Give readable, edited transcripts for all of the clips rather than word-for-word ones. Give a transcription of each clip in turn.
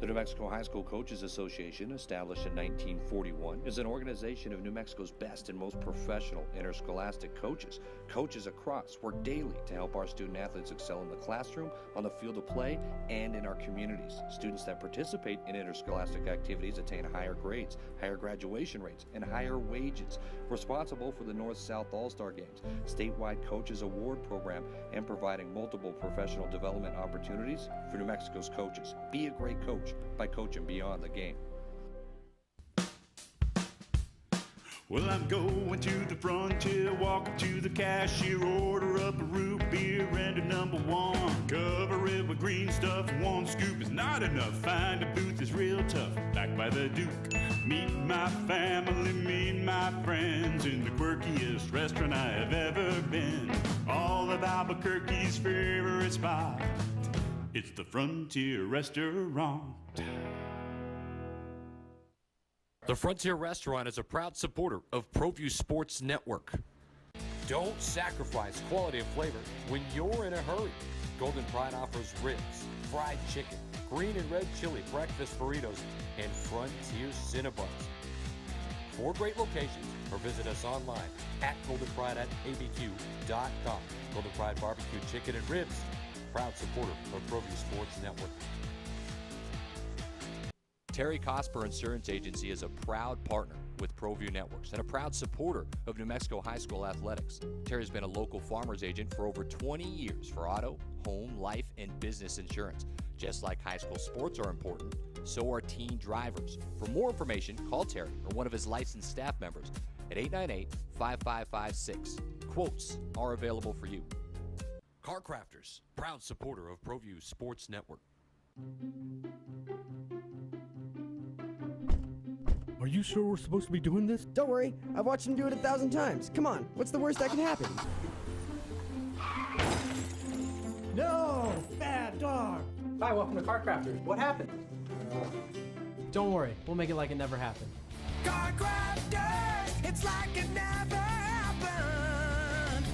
The New Mexico High School Coaches Association, established in 1941, is an organization of New Mexico's best and most professional interscholastic coaches. Coaches across work daily to help our student athletes excel in the classroom, on the field of play, and in our communities. Students that participate in interscholastic activities attain higher grades, higher graduation rates, and higher wages. Responsible for the North-South All-Star Games, statewide Coaches Award Program, and providing multiple professional development opportunities for New Mexico's coaches. Be a great coach by coaching beyond the game. Well, I'm going to the frontier, walk up to the cashier, order up a root beer and a number one. Cover it with green stuff, one scoop is not enough. Find a booth that's real tough, backed by the Duke. Meet my family, meet my friends in the quirkiest restaurant I have ever been. All of Albuquerque's favorite spot, it's the Frontier Restaurant. The Frontier Restaurant is a proud supporter of Proview Sports Network. Don't sacrifice quality and flavor when you're in a hurry. Golden Pride offers ribs, fried chicken, green and red chili breakfast burritos, and Frontier Cinnabons. 4 great locations, or visit us online at goldenpride@abq.com. Golden Pride Barbecue Chicken and Ribs, proud supporter of Proview Sports Network. Terry Cosper Insurance Agency is a proud partner with Proview Networks and a proud supporter of New Mexico high school athletics. Terry's been a local farmer's agent for over 20 years for auto, home, life, and business insurance. Just like high school sports are important, so are teen drivers. For more information, call Terry or one of his licensed staff members at 898-5556. Quotes are available for you. Car Crafters, proud supporter of Proview Sports Network. Are you sure we're supposed to be doing this? Don't worry, I've watched him do it 1,000 times. Come on, what's the worst that can happen? No! Bad dog! Hi, welcome to Car Crafters. What happened? Don't worry, we'll make it like it never happened. Car Crafters, it's like it never happened.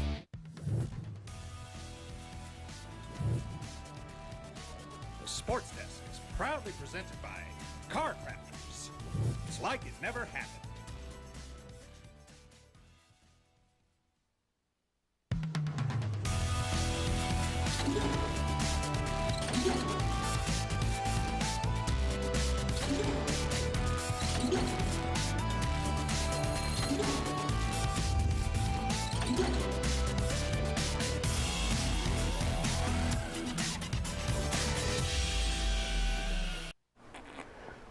The Sports Desk is proudly presented by Car Crafters. It's like it never happened.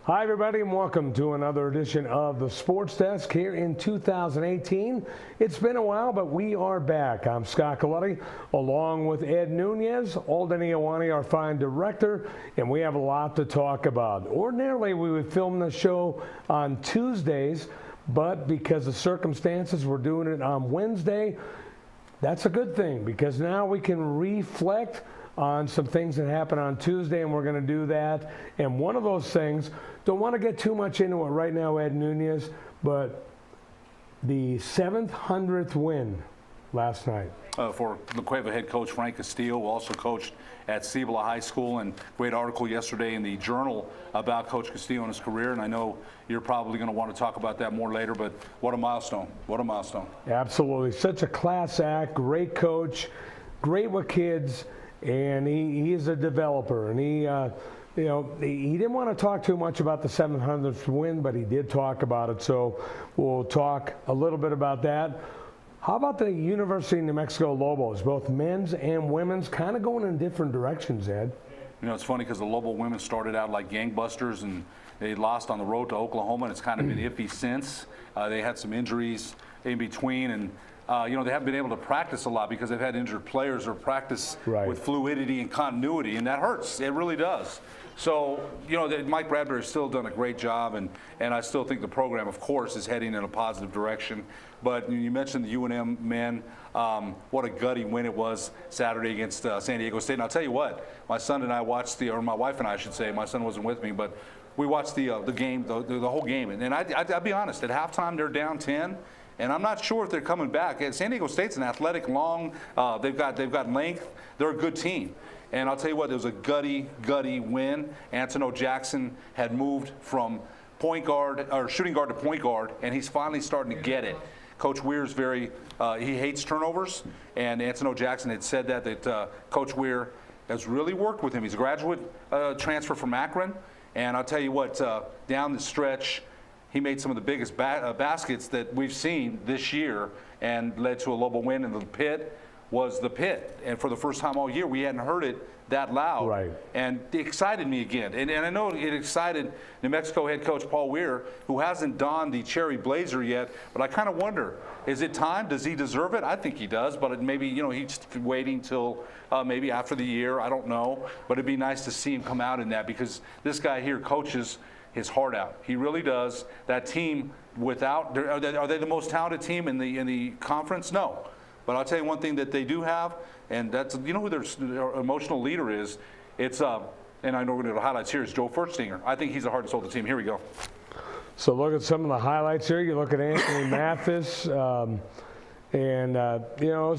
Hi, everybody, and welcome to another edition of the Sports Desk here in 2018. It's been a while, but we are back. I'm Scott Coletti, along with Ed Nunez, Alden Iowani, our fine director, and we have a lot to talk about. Ordinarily, we would film the show on Tuesdays, but because of circumstances, we're doing it on Wednesday. That's a good thing, because now we can reflect on some things that happened on Tuesday, and we're going to do that. And one of those things, don't want to get too much into it right now, Ed Nunez, but the 700th win last night. For La Cueva head coach Frank Castillo, who also coached at Cibola High School, and great article yesterday in the Journal about Coach Castillo and his career, and I know you're probably going to want to talk about that more later, but what a milestone. What a milestone. Absolutely. Such a class act, great coach, great with kids, and he is a developer, and he didn't want to talk too much about the 700th win, but he did talk about it, so we'll talk a little bit about that. How about the University of New Mexico Lobos, both men's and women's, kind of going in different directions, Ed? You know, it's funny because the Lobo women started out like gangbusters, and they lost on the road to Oklahoma, and it's kind of been iffy since. They had some injuries in between, and they haven't been able to practice a lot because they've had injured players or practice with fluidity and continuity, and that hurts. It really does. So, Mike Bradbury's still done a great job, and I still think the program, of course, is heading in a positive direction. But you mentioned the UNM men. What a gutty win it was Saturday against San Diego State. And I'll tell you what, my son and I watched or my wife and I should say, my son wasn't with me, but we watched the game, the whole game. And I'll be honest, at halftime they're down 10. And I'm not sure if they're coming back. San Diego State's an athletic, long. They've got length. They're a good team. And I'll tell you what, there was a gutty win. Antonio Jackson had moved from point guard or shooting guard to point guard, and he's finally starting to get it. Coach Weir's he hates turnovers, and Antonio Jackson had said that Coach Weir has really worked with him. He's a graduate transfer from Akron, and I'll tell you what, down the stretch, he made some of the biggest baskets that we've seen this year and led to a Lobo win. And the pit was the pit. And for the first time all year, we hadn't heard it that loud. Right. And it excited me again. And I know it excited New Mexico head coach Paul Weir, who hasn't donned the cherry blazer yet. But I kind of wonder, is it time? Does he deserve it? I think he does. But maybe, he's waiting till maybe after the year. I don't know. But it'd be nice to see him come out in that, because this guy here coaches his heart out. He really does. That team, are they the most talented team in the conference? No. But I'll tell you one thing that they do have, and that's, who their emotional leader is. It's and I know we're going to highlights here, is Joe Furstinger. I think he's the heart and soul of the team. Here we go. So look at some of the highlights here. You look at Anthony Mathis. It's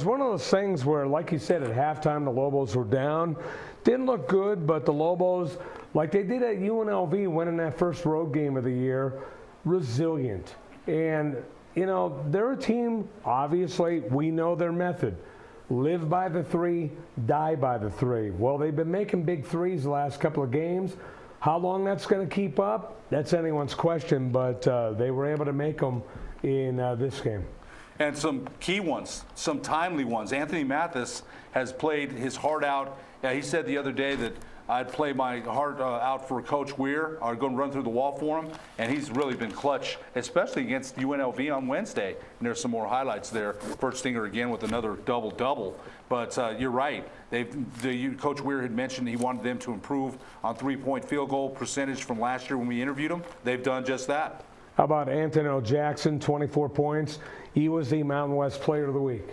one of those things where, like you said, at halftime the Lobos were down. Didn't look good, but the Lobos, like they did at UNLV, winning that first road game of the year, resilient. And, they're a team, obviously, we know their method. Live by the three, die by the three. Well, they've been making big threes the last couple of games. How long that's going to keep up, that's anyone's question, but they were able to make them in this game. And some key ones, some timely ones. Anthony Mathis has played his heart out. He said the other day that I'd play my heart out for Coach Weir. I'd go and run through the wall for him. And he's really been clutch, especially against UNLV on Wednesday. And there's some more highlights there. Furstinger again with another double-double. But you're right. Coach Weir had mentioned he wanted them to improve on three-point field goal percentage from last year when we interviewed him. They've done just that. How about Antonio Jackson, 24 points. He was the Mountain West Player of the Week.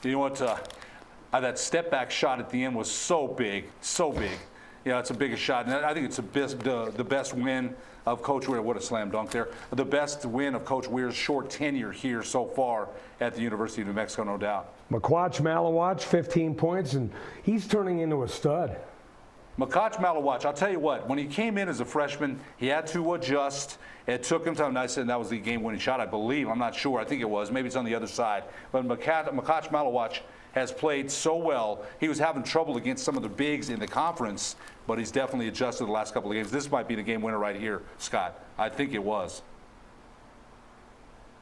You know what? That step-back shot at the end was so big, so big. Yeah, it's the biggest shot. And I think it's the best win of Coach Weir. What a slam dunk there. The best win of Coach Weir's short tenure here so far at the University of New Mexico, no doubt. McQuatch Malawach, 15 points, and he's turning into a stud. McQuatch Malawach, I'll tell you what, when he came in as a freshman, he had to adjust. It took him time. I said that was the game-winning shot, I believe. I'm not sure. I think it was. Maybe it's on the other side. But McQuatch Malawach has played so well. He was having trouble against some of the bigs in the conference, but he's definitely adjusted the last couple of games. This might be the game winner right here, Scott. I think it was.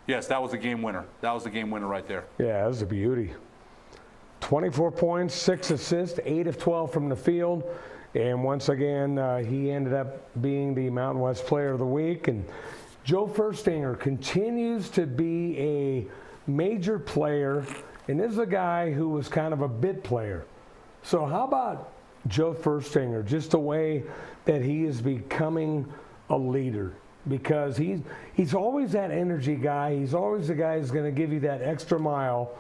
Yes, that was the game winner. That was the game winner right there. Yeah, that was a beauty. 24 points, 6 assists, 8 of 12 from the field. And once again, he ended up being the Mountain West Player of the Week. And Joe Furstinger continues to be a major player. And this is a guy who was kind of a bit player. So how about Joe Furstinger, just the way that he is becoming a leader? Because he's always that energy guy. He's always the guy who's going to give you that extra mile.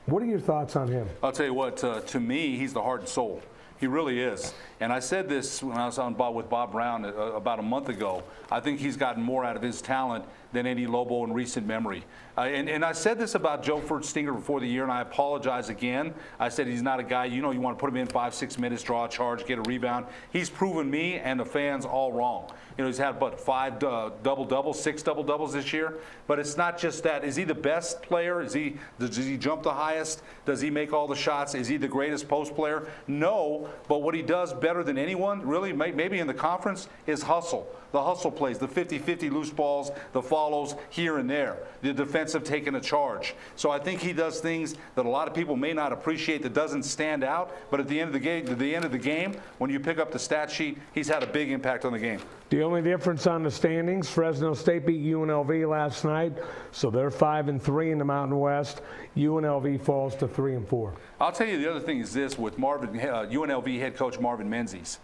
What are your thoughts on him? I'll tell you what, to me, he's the heart and soul. He really is. And I said this when I was on with Bob Brown about a month ago. I think he's gotten more out of his talent than any Lobo in recent memory. And I said this about Joe Furstinger before the year, and I apologize again. I said he's not a guy, you want to put him in 5-6 minutes, draw a charge, get a rebound. He's proven me and the fans all wrong. He's had, 5 double-doubles, 6 double-doubles this year. But it's not just that. Is he the best player? Does he jump the highest? Does he make all the shots? Is he the greatest post player? No, but what he does better than anyone, really, maybe in the conference, is hustle. The hustle plays, the 50-50 loose balls, the follows here and there, the defensive taking a charge. So I think he does things that a lot of people may not appreciate, that doesn't stand out, but at the end of the game, when you pick up the stat sheet, he's had a big impact on the game. The only difference on the standings, Fresno State beat UNLV last night, so they're 5-3 in the Mountain West. UNLV falls to 3-4. I'll tell you the other thing is this with UNLV head coach Marvin Menzies.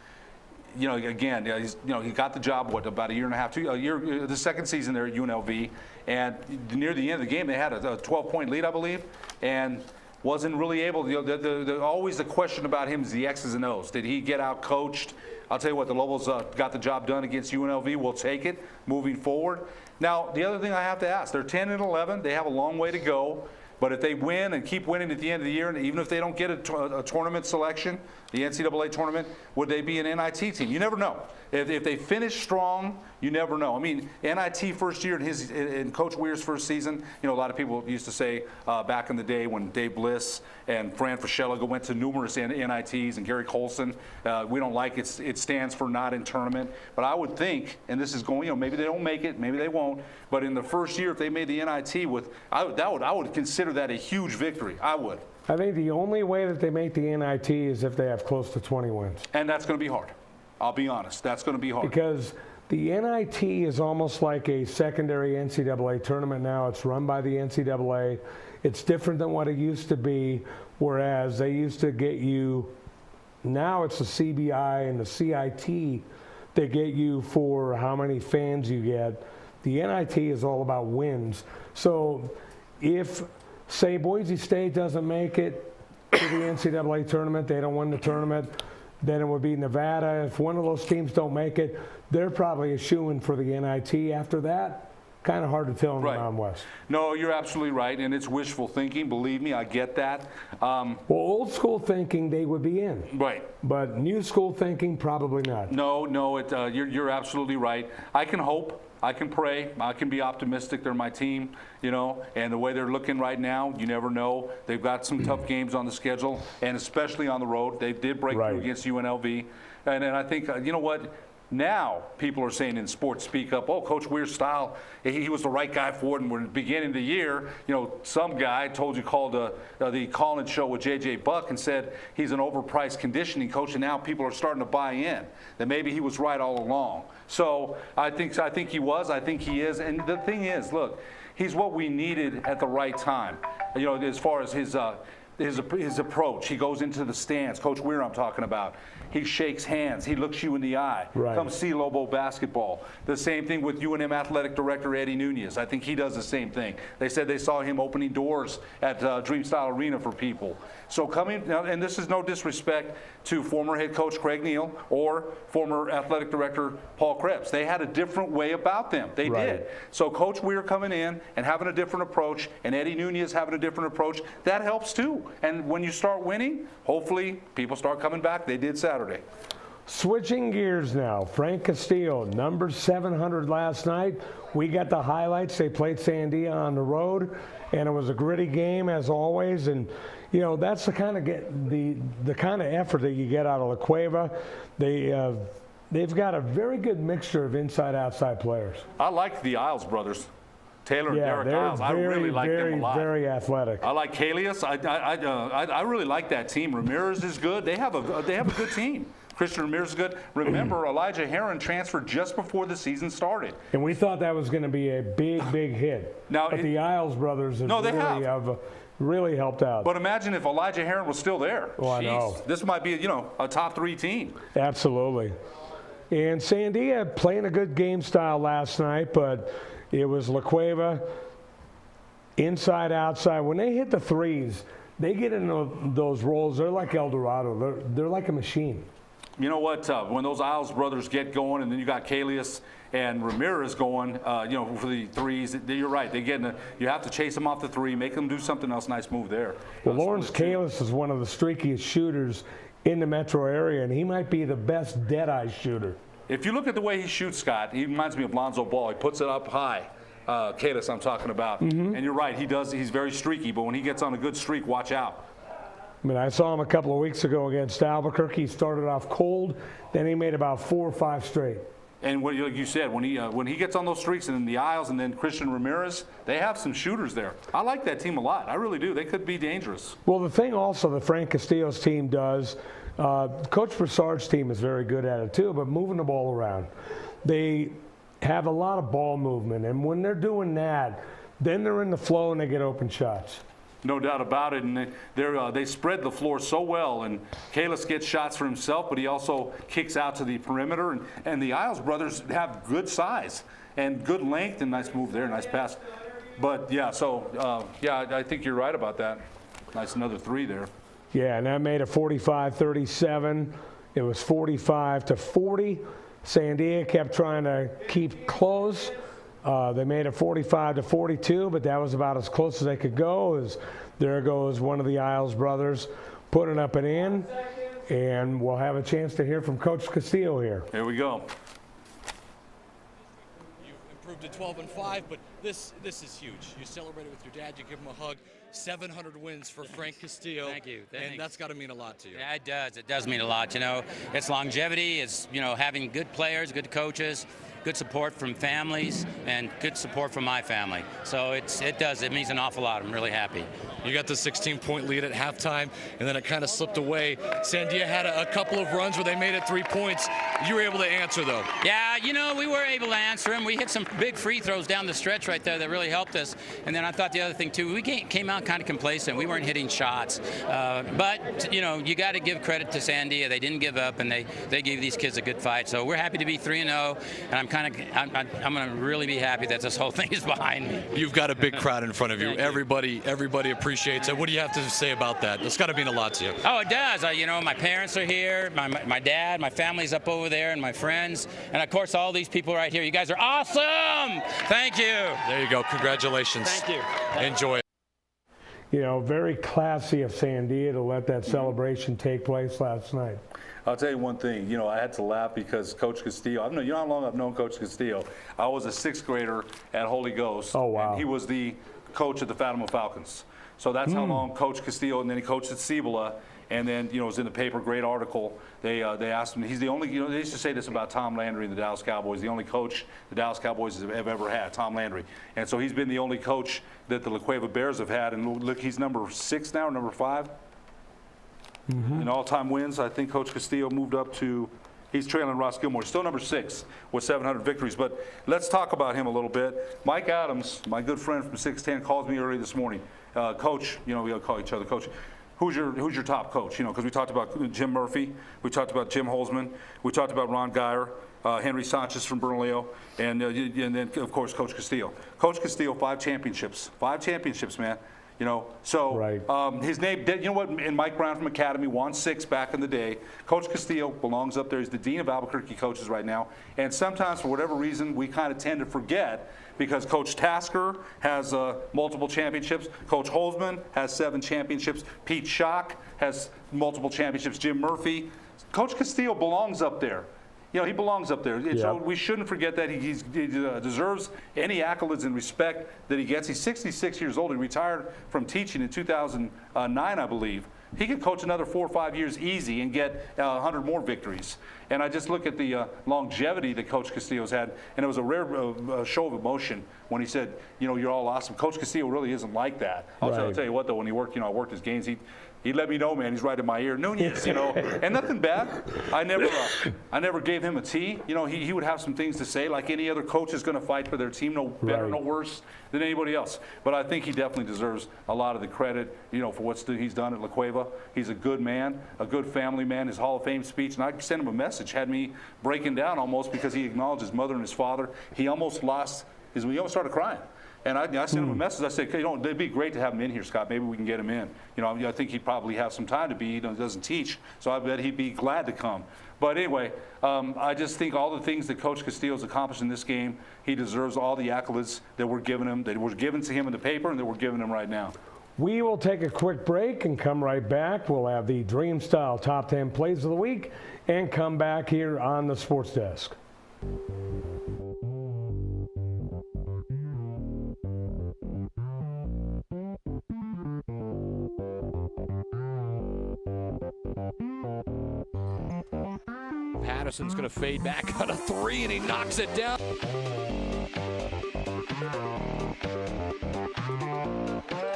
Again, he got the job, about a year and a half, the second season there at UNLV, and near the end of the game, they had a 12-point lead, I believe, and wasn't really able. Always the question about him is the X's and O's. Did he get out coached? I'll tell you what, the Lobos got the job done against UNLV. We'll take it moving forward. Now, the other thing I have to ask, they're 10-11. They have a long way to go. But if they win and keep winning at the end of the year, and even if they don't get a tournament selection, the NCAA tournament, would they be an NIT team? You never know. If they finish strong, you never know. I mean, NIT first year in Coach Weir's first season, a lot of people used to say back in the day when Dave Bliss and Fran Fraschilla went to numerous NITs, and Gary Colson, we don't like it. It stands for not in tournament. But I would think, and this is going, maybe they don't make it, maybe they won't. But in the first year, if they made the NIT I would consider that a huge victory. I would. I think the only way that they make the NIT is if they have close to 20 wins. And that's going to be hard. I'll be honest. That's going to be hard. Because the NIT is almost like a secondary NCAA tournament now. It's run by the NCAA. It's different than what it used to be, whereas they used to get you, now it's the CBI and the CIT that get you for how many fans you get. The NIT is all about wins. So if, say, Boise State doesn't make it to the NCAA tournament, they don't win the tournament, then it would be Nevada. If one of those teams don't make it, they're probably a shoo-in for the NIT. After that, kind of hard to tell in the Mountain West. No, you're absolutely right, and it's wishful thinking. Believe me, I get that. Well, old school thinking, they would be in. Right. But new school thinking, probably not. No, you're absolutely right. I can hope. I can pray. I can be optimistic. They're my team, and the way they're looking right now, you never know. They've got some tough games on the schedule, and especially on the road. They did break through against UNLV. And I think, you know what? Now people are saying in sports speak up, oh, Coach Weir's style, he was the right guy for it. And we're at the beginning of the year, some guy told you called the call-in show with J.J. Buck and said he's an overpriced conditioning coach, and now people are starting to buy in that maybe he was right all along. So I think he was. I think he is. And the thing is, look, he's what we needed at the right time. As far as his approach, he goes into the stands. Coach Weir, I'm talking about. He shakes hands. He looks you in the eye. Right. Come see Lobo basketball. The same thing with UNM athletic director Eddie Nunez. I think he does the same thing. They said they saw him opening doors at Dreamstyle Arena for people. So coming now, and this is no disrespect to former head coach Craig Neal or former athletic director Paul Krebs. They had a different way about them. They did. So Coach Weir coming in and having a different approach, and Eddie Nunez having a different approach, that helps too. And when you start winning, hopefully people start coming back. They did Saturday. Switching gears now, Frank Castillo, number 700 last night. We got the highlights. They played Sandia on the road, and it was a gritty game as always. And that's the kind of the kind of effort that you get out of La Cueva. They've got a very good mixture of inside-outside players. I like the Isles brothers. Taylor and Derek Isles. I really like them a lot. Very athletic. I like Calius. I really like that team. Ramirez is good. They have a good team. Christian Ramirez is good. Remember, Elijah Heron transferred just before the season started. And we thought that was going to be a big hit. But the Isles brothers have really helped out. But imagine if Elijah Heron was still there. Oh, I know. This might be, a top 3 team. Absolutely. And Sandia playing a good game style last night, but it was La Cueva, inside, outside. When they hit the threes, they get into those rolls. They're like El Dorado. They're like a machine. You know what? When those Isles brothers get going, and then you got Calius and Ramirez going, for the threes, you're right. You have to chase them off the three, make them do something else. Nice move there. Well, Lawrence Calius is one of the streakiest shooters in the metro area, and he might be the best dead-eye shooter. If you look at the way he shoots, Scott, he reminds me of Lonzo Ball. He puts it up high. Calius, I'm talking about. Mm-hmm. And you're right, he does. He's very streaky, but when he gets on a good streak, watch out. I mean, I saw him a couple of weeks ago against Albuquerque. He started off cold, then he made about 4 or 5 straight. And like you said, when he gets on those streaks, and then the Isles, and then Christian Ramirez, they have some shooters there. I like that team a lot. I really do. They could be dangerous. Well, the thing also that Frank Castillo's team does, Coach Broussard's team is very good at it too, but moving the ball around. They have a lot of ball movement, and when they're doing that, then they're in the flow and they get open shots. No doubt about it, and they spread the floor so well, and Kalis gets shots for himself, but he also kicks out to the perimeter, and the Isles brothers have good size and good length, and nice move there, nice pass. But, yeah, I think you're right about that. Nice, another 3 there. Yeah, and that made it 45-37. It was 45-40. Sandia kept trying to keep close. They made it 45-42, but that was about as close as they could go. As there goes one of the Isles brothers putting up an in, and we'll have a chance to hear from Coach Castillo here. Here we go. You've improved to 12-5, but this is huge. You celebrated with your dad. You give him a hug. 700 wins for Frank Castillo. Thank you. Thanks. And that's got to mean a lot to you. Yeah, it does. It does mean a lot. You know, it's longevity. It's, you know, having good players, good coaches, good support from families, and good support from my family. So it does. It means an awful lot. I'm really happy. You got the 16-point lead at halftime, and then it kind of slipped away. Sandia had a couple of runs where they made it 3 points. You were able to answer, though. Yeah, you know, we were able to answer them. We hit some big free throws down the stretch right there that really helped us. And then I thought the other thing, too, we came out kind of complacent. We weren't hitting shots. But, you know, you got to give credit to Sandia. They didn't give up, and they gave these kids a good fight. So we're happy to be 3-0, and I'm going to really be happy that this whole thing is behind me. You've got a big crowd in front of you. Everybody appreciates it. What do you have to say about that? It's got to mean a lot to you. Oh, it does. You know, my parents are here, my dad, my family's up over there, and my friends, and of course all these people right here. You guys are awesome. Thank you. There you go. Congratulations. Thank you. Enjoy it. You know, very classy of Sandia to let that celebration take place last night. I'll tell you one thing. You know, I had to laugh because Coach Castillo, I don't know, you know how long I've known Coach Castillo? I was a 6th grader at Holy Ghost. Oh, wow. And he was the coach of the Fatima Falcons. So that's how long Coach Castillo, and then he coached at Cibola, and then, you know, it was in the paper, great article. They asked him, he's the only, you know, they used to say this about Tom Landry and the Dallas Cowboys, the only coach the Dallas Cowboys have ever had, Tom Landry. And so he's been the only coach that the La Cueva Bears have had, and look, he's number 6 now, number 5. In all-time wins. I think Coach Castillo moved up to, he's trailing Ross Gilmore. Still number 6 with 700 victories. But let's talk about him a little bit. Mike Adams, my good friend from 610, called me early this morning. Coach, you know, we all call each other Coach. Who's your top coach? You know, because we talked about Jim Murphy, we talked about Jim Holzman, we talked about Ron Geyer, Henry Sanchez from Bernalillo, and then of course Coach Castillo. Coach Castillo, 5 championships. 5 championships, man. You know, so his name, you know what, and Mike Brown from Academy won 6 back in the day. Coach Castillo belongs up there. He's the dean of Albuquerque coaches right now. And sometimes, for whatever reason, we kind of tend to forget because Coach Tasker has multiple championships. Coach Holzman has 7 championships. Pete Schock has multiple championships. Jim Murphy. Coach Castillo belongs up there. You know, he belongs up there. So we shouldn't forget that he deserves any accolades and respect that he gets. He's 66 years old. He retired from teaching in 2009, I believe. He could coach another 4 or 5 years easy and get 100 more victories. And I just look at the longevity that Coach Castillo's had, and it was a rare show of emotion when he said, you know, you're all awesome. Coach Castillo really isn't like that. I'll tell you what, though, when he worked, you know, I worked his games, he let me know, man. He's right in my ear. Nunez, you know, and nothing bad. I never gave him a T. You know, he would have some things to say, like any other coach is going to fight for their team, no better, no worse than anybody else. But I think he definitely deserves a lot of the credit, you know, for what he's done at La Cueva. He's a good man, a good family man. His Hall of Fame speech, and I sent him a message, had me breaking down almost because he acknowledged his mother and his father. He almost lost he almost started crying. And I sent him a message. I said, you know, it'd be great to have him in here, Scott. Maybe we can get him in. You know, I think he'd probably have some time to be. He doesn't teach, so I bet he'd be glad to come. But anyway, I just think all the things that Coach Castillo's accomplished in this game, he deserves all the accolades that were given him, that were given to him in the paper, and that we're giving him right now. We will take a quick break and come right back. We'll have the Dream Style Top 10 Plays of the Week and come back here on the Sports Desk. Patterson's going to fade back on a 3, and he knocks it down.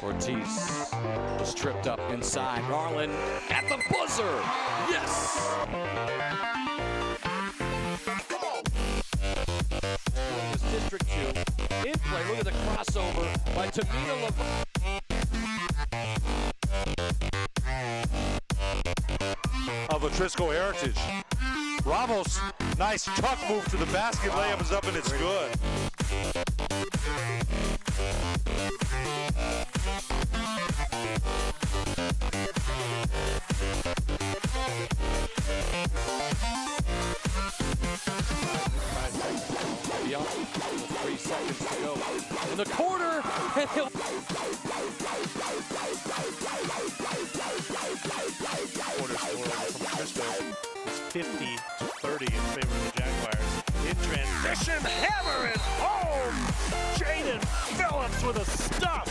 Ortiz was tripped up inside. Garland at the buzzer. Yes! This District 2 in play. Look at the crossover by Tamina LeBron. Of Atrisco Heritage. Ramos, nice tuck move to the basket. Layup is up and it's good. Quarter score from Frisco is 50-30 in favor of the Jaguars. In transition, hammer it home! Jaden Phillips with a stop!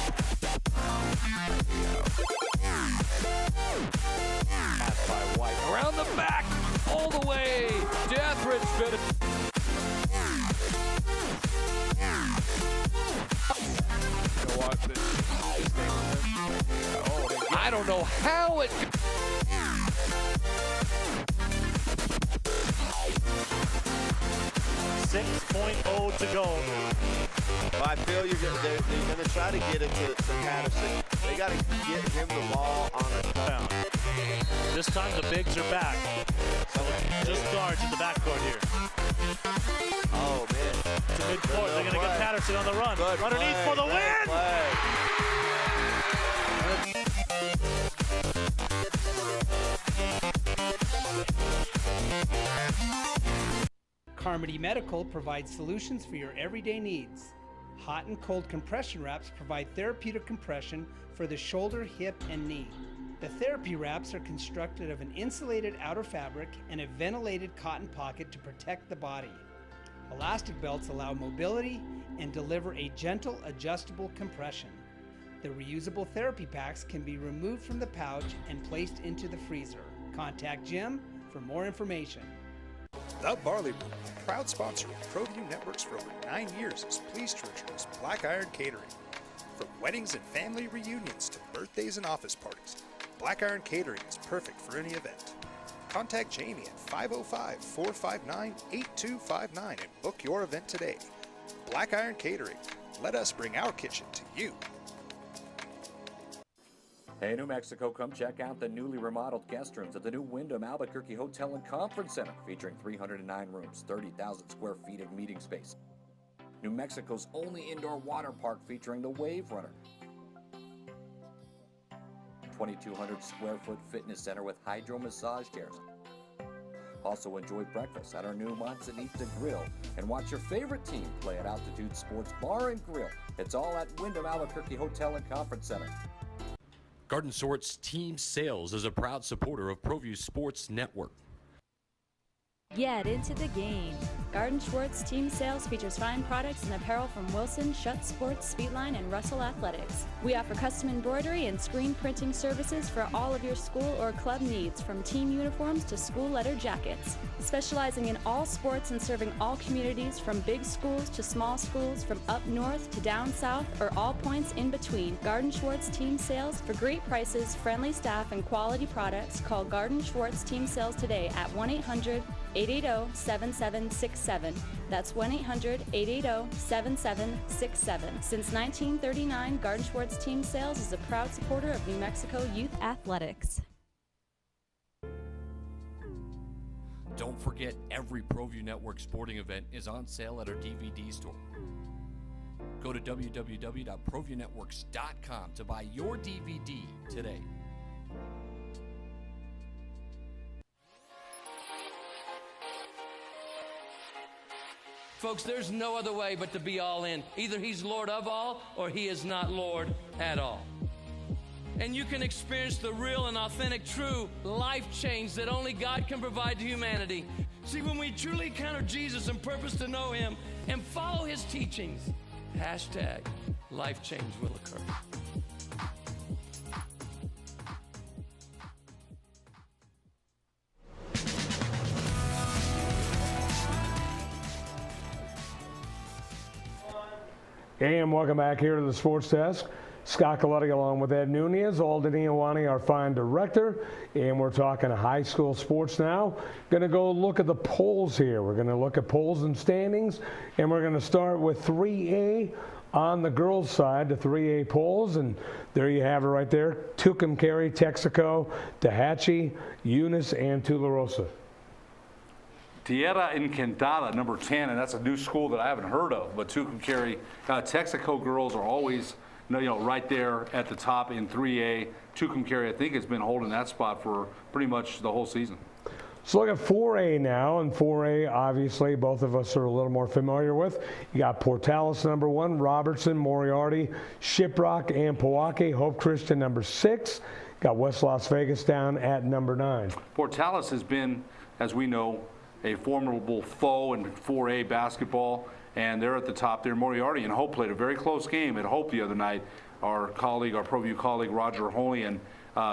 Pass by White. Around the back, all the way. Deathridge fit it. I don't know how it. 6.0 to go. Well, I feel they're going to try to get it to Patterson. They got to get him the ball on a down. This time the bigs are back. So just guards in the backcourt here. Oh, man. To midcourt. They're going to get Patterson on the run. Good underneath for the win! Carmody Medical provides solutions for your everyday needs. Hot and cold compression wraps provide therapeutic compression for the shoulder, hip, and knee. The therapy wraps are constructed of an insulated outer fabric and a ventilated cotton pocket to protect the body. Elastic belts allow mobility and deliver a gentle, adjustable compression. The reusable therapy packs can be removed from the pouch and placed into the freezer. Contact Jim for more information. The Barley Room, a proud sponsor of Proview Networks for over 9 years, is pleased to introduce Black Iron Catering. From weddings and family reunions to birthdays and office parties, Black Iron Catering is perfect for any event. Contact Jamie at 505-459-8259 and book your event today. Black Iron Catering. Let us bring our kitchen to you. Hey, New Mexico, come check out the newly remodeled guest rooms at the new Wyndham Albuquerque Hotel and Conference Center, featuring 309 rooms, 30,000 square feet of meeting space. New Mexico's only indoor water park featuring the Wave Runner. 2,200 square foot fitness center with hydro massage chairs. Also enjoy breakfast at our new Manzanita Grill and watch your favorite team play at Altitude Sports Bar and Grill. It's all at Wyndham Albuquerque Hotel and Conference Center. Garden Sort's Team Sales is a proud supporter of Proview Sports Network. Get into the game. Garden Schwartz Team Sales features fine products and apparel from Wilson, Schutt Sports, Speedline, and Russell Athletics. We offer custom embroidery and screen printing services for all of your school or club needs, from team uniforms to school letter jackets. Specializing in all sports and serving all communities, from big schools to small schools, from up north to down south, or all points in between. Garden Schwartz Team Sales. For great prices, friendly staff, and quality products, call Garden Schwartz Team Sales today at 1-800-880-7767. That's 1-800-880-7767. Since 1939, Garden Schwartz Team Sales is a proud supporter of New Mexico youth athletics. Don't forget, every Proview Network sporting event is on sale at our DVD store. Go to www.proviewNetworks.com to buy your DVD today. Folks, there's no other way but to be all in. Either he's Lord of all or he is not Lord at all. And you can experience the real and authentic, true life change that only God can provide to humanity. See, when we truly encounter Jesus and purpose to know him and follow his teachings, #life change will occur. Hey, and welcome back here to the Sports Desk. Scott Coletti along with Ed Nunez, Alden Iowani, our fine director, and we're talking high school sports now. Going to go look at the polls here. We're going to look at polls and standings, and we're going to start with 3A on the girls' side, the 3A polls, and there you have it right there. Tucumcari, Texaco, Tehachapi, Eunice, and Tularosa. Tierra Encantada, number 10, and that's a new school that I haven't heard of, but Tucumcari, Texaco girls are always, right there at the top in 3A. Tucumcari, I think, has been holding that spot for pretty much the whole season. So look at 4A now, and 4A, obviously, both of us are a little more familiar with. You got Portales, number 1, Robertson, Moriarty, Shiprock, and Pewaukee. Hope Christian, number 6. Got West Las Vegas down at number 9. Portales has been, as we know, a formidable foe in 4A basketball, and they're at the top there. Moriarty and Hope played a very close game at Hope the other night. Our Proview colleague, Roger Holian,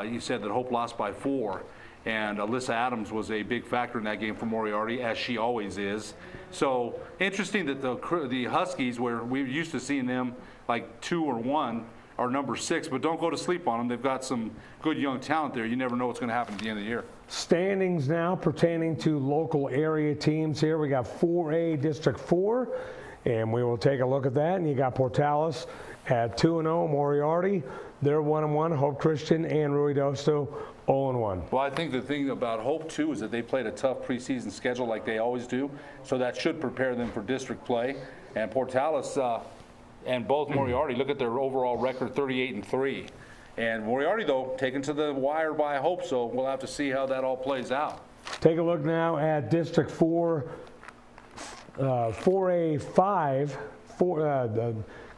he said that Hope lost by 4. And Alyssa Adams was a big factor in that game for Moriarty, as she always is. So interesting that the Huskies, where we're used to seeing them like 2 or 1, are number 6. But don't go to sleep on them. They've got some good young talent there. You never know what's going to happen at the end of the year. Standings now pertaining to local area teams here. We got 4A District 4, and we will take a look at that. And you got Portales at 2-0, Moriarty. They're 1-1. Hope Christian and Ruidoso 0-1. Well, I think the thing about Hope, too, is that they played a tough preseason schedule like they always do, so that should prepare them for district play. And Portales and both Moriarty, look at their overall record, 38-3. And Moriarty, though, taken to the wire by Hope, so we'll have to see how that all plays out. Take a look now at District 4, 4A5,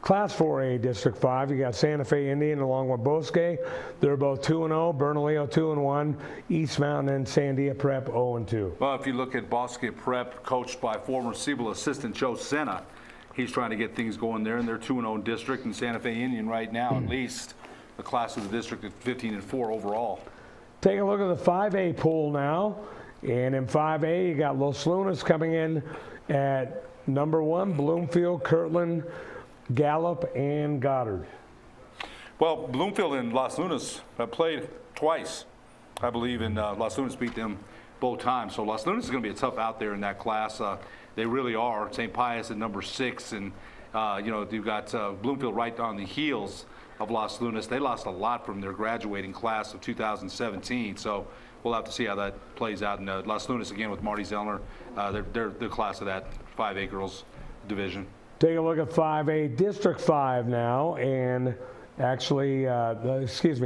Class 4A District 5. You got Santa Fe Indian along with Bosque. They're both 2-0. Bernalillo 2-1. East Mountain and Sandia Prep 0-2. Well, if you look at Bosque Prep, coached by former Siebel assistant Joe Senna, he's trying to get things going there, and they're 2-0 district. And Santa Fe Indian right now, at least, the class of the district at 15-4 overall. Take a look at the 5A pool now. And in 5A, you got Los Lunas coming in at number 1, Bloomfield, Kirtland, Gallup, and Goddard. Well, Bloomfield and Los Lunas have played twice, I believe, and Los Lunas beat them both times. So Los Lunas is going to be a tough out there in that class. They really are. St. Pius at number 6, and you've got Bloomfield right on the heels of Los Lunas. They lost a lot from their graduating class of 2017. So we'll have to see how that plays out. And Los Lunas again with Marty Zellner, they're the class of that 5A girls division. Take a look at 5A District 5 now, and actually,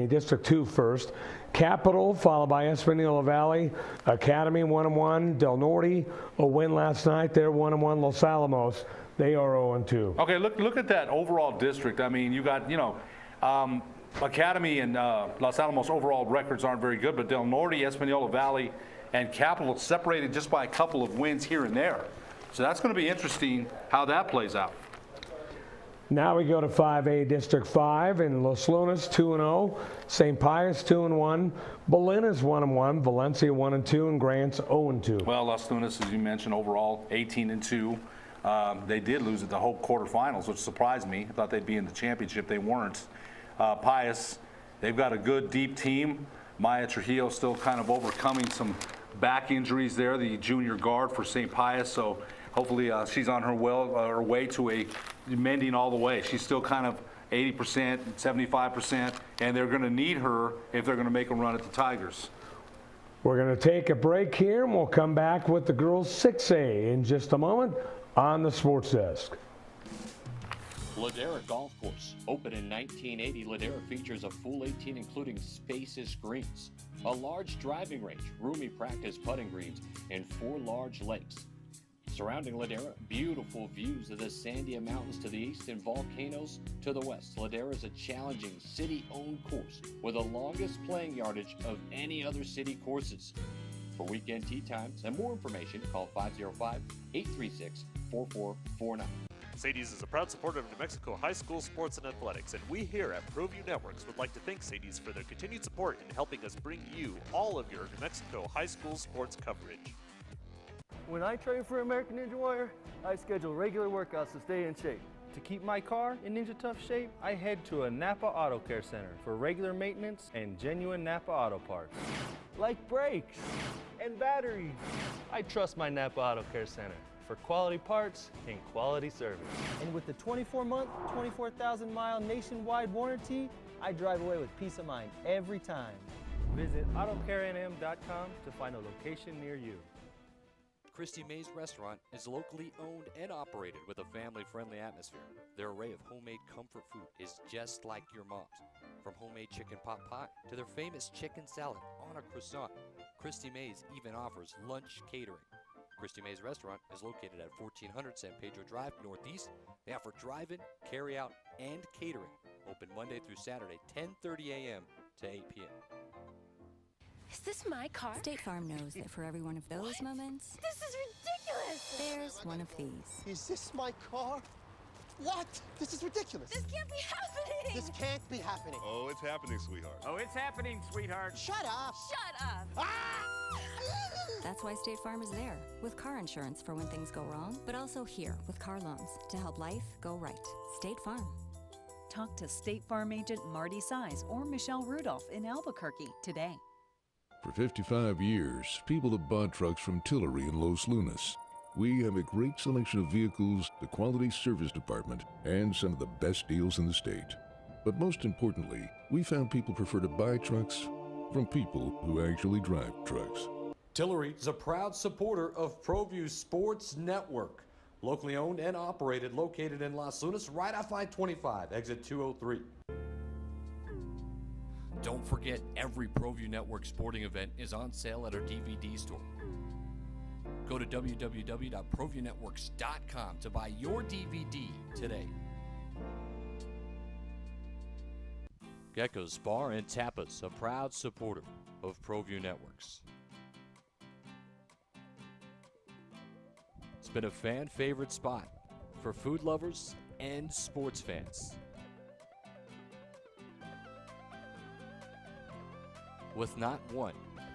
District 2 first. Capital, followed by Espanola Valley. Academy 1-1. Del Norte, a win last night. They're 1-1. Los Alamos, they are 0-2. Okay, look at that overall district. I mean, you got, Academy and Los Alamos overall records aren't very good, but Del Norte, Espanola Valley, and Capital separated just by a couple of wins here and there. So that's going to be interesting how that plays out. Now we go to 5A District 5, and Los Lunas 2-0, St. Pius 2-1, Bolinas 1-1, Valencia 1-2, and Grants 0-2. Well, Los Lunas, as you mentioned, overall 18-2. They did lose at the Hope quarterfinals, which surprised me. I thought they'd be in the championship. They weren't. Pius, they've got a good, deep team. Maya Trujillo still kind of overcoming some back injuries there, the junior guard for St. Pius. So hopefully she's on her way to a mending all the way. She's still kind of 80%, 75%, and they're going to need her if they're going to make a run at the Tigers. We're going to take a break here, and we'll come back with the girls 6A in just a moment on the Sports Desk. Ladera Golf Course. Opened in 1980, Ladera features a full 18 including spacious greens, a large driving range, roomy practice putting greens, and 4 large lakes. Surrounding Ladera, beautiful views of the Sandia Mountains to the east and volcanoes to the west. Ladera is a challenging city-owned course with the longest playing yardage of any other city courses. For weekend tee times and more information, call 505-836-4449. Sadie's is a proud supporter of New Mexico high school sports and athletics, and we here at Proview Networks would like to thank Sadie's for their continued support in helping us bring you all of your New Mexico high school sports coverage. When I train for American Ninja Warrior, I schedule regular workouts to stay in shape. To keep my car in Ninja Tough shape, I head to a Napa Auto Care Center for regular maintenance and genuine Napa Auto parts. Like brakes and batteries. I trust my Napa Auto Care Center for quality parts and quality service. And with the 24-month, 24,000-mile nationwide warranty, I drive away with peace of mind every time. Visit AutoCareNM.com to find a location near you. Christy May's restaurant is locally owned and operated with a family-friendly atmosphere. Their array of homemade comfort food is just like your mom's. From homemade chicken pot pie to their famous chicken salad on a croissant, Christy Mays even offers lunch catering. Christy Mays Restaurant is located at 1400 San Pedro Drive, Northeast. They offer drive-in, carry-out, and catering. Open Monday through Saturday, 10:30 a.m. to 8 p.m. Is this my car? State Farm knows that for every one of those moments, This is ridiculous! there's one of these. Is this my car? What? This is ridiculous. This can't be happening! This can't be happening. Oh, it's happening, sweetheart. Oh, it's happening, sweetheart. Shut up. Shut up! Ah! That's why State Farm is there, with car insurance for when things go wrong, but also here with car loans to help life go right. State Farm. Talk to State Farm agent Marty Size or Michelle Rudolph in Albuquerque today. For 55 years, people have bought trucks from Tillery in Los Lunas. We have a great selection of vehicles, the quality service department, and some of the best deals in the state. But most importantly, we found people prefer to buy trucks from people who actually drive trucks. Tillery is a proud supporter of Proview Sports Network. Locally owned and operated, located in Los Lunas, right off I-25, exit 203. Don't forget, every Proview Network sporting event is on sale at our DVD store. Go to www.proviewNetworks.com to buy your DVD today. Gecko's Bar and Tapas, a proud supporter of Proview Networks. It's been a fan favorite spot for food lovers and sports fans. With not one,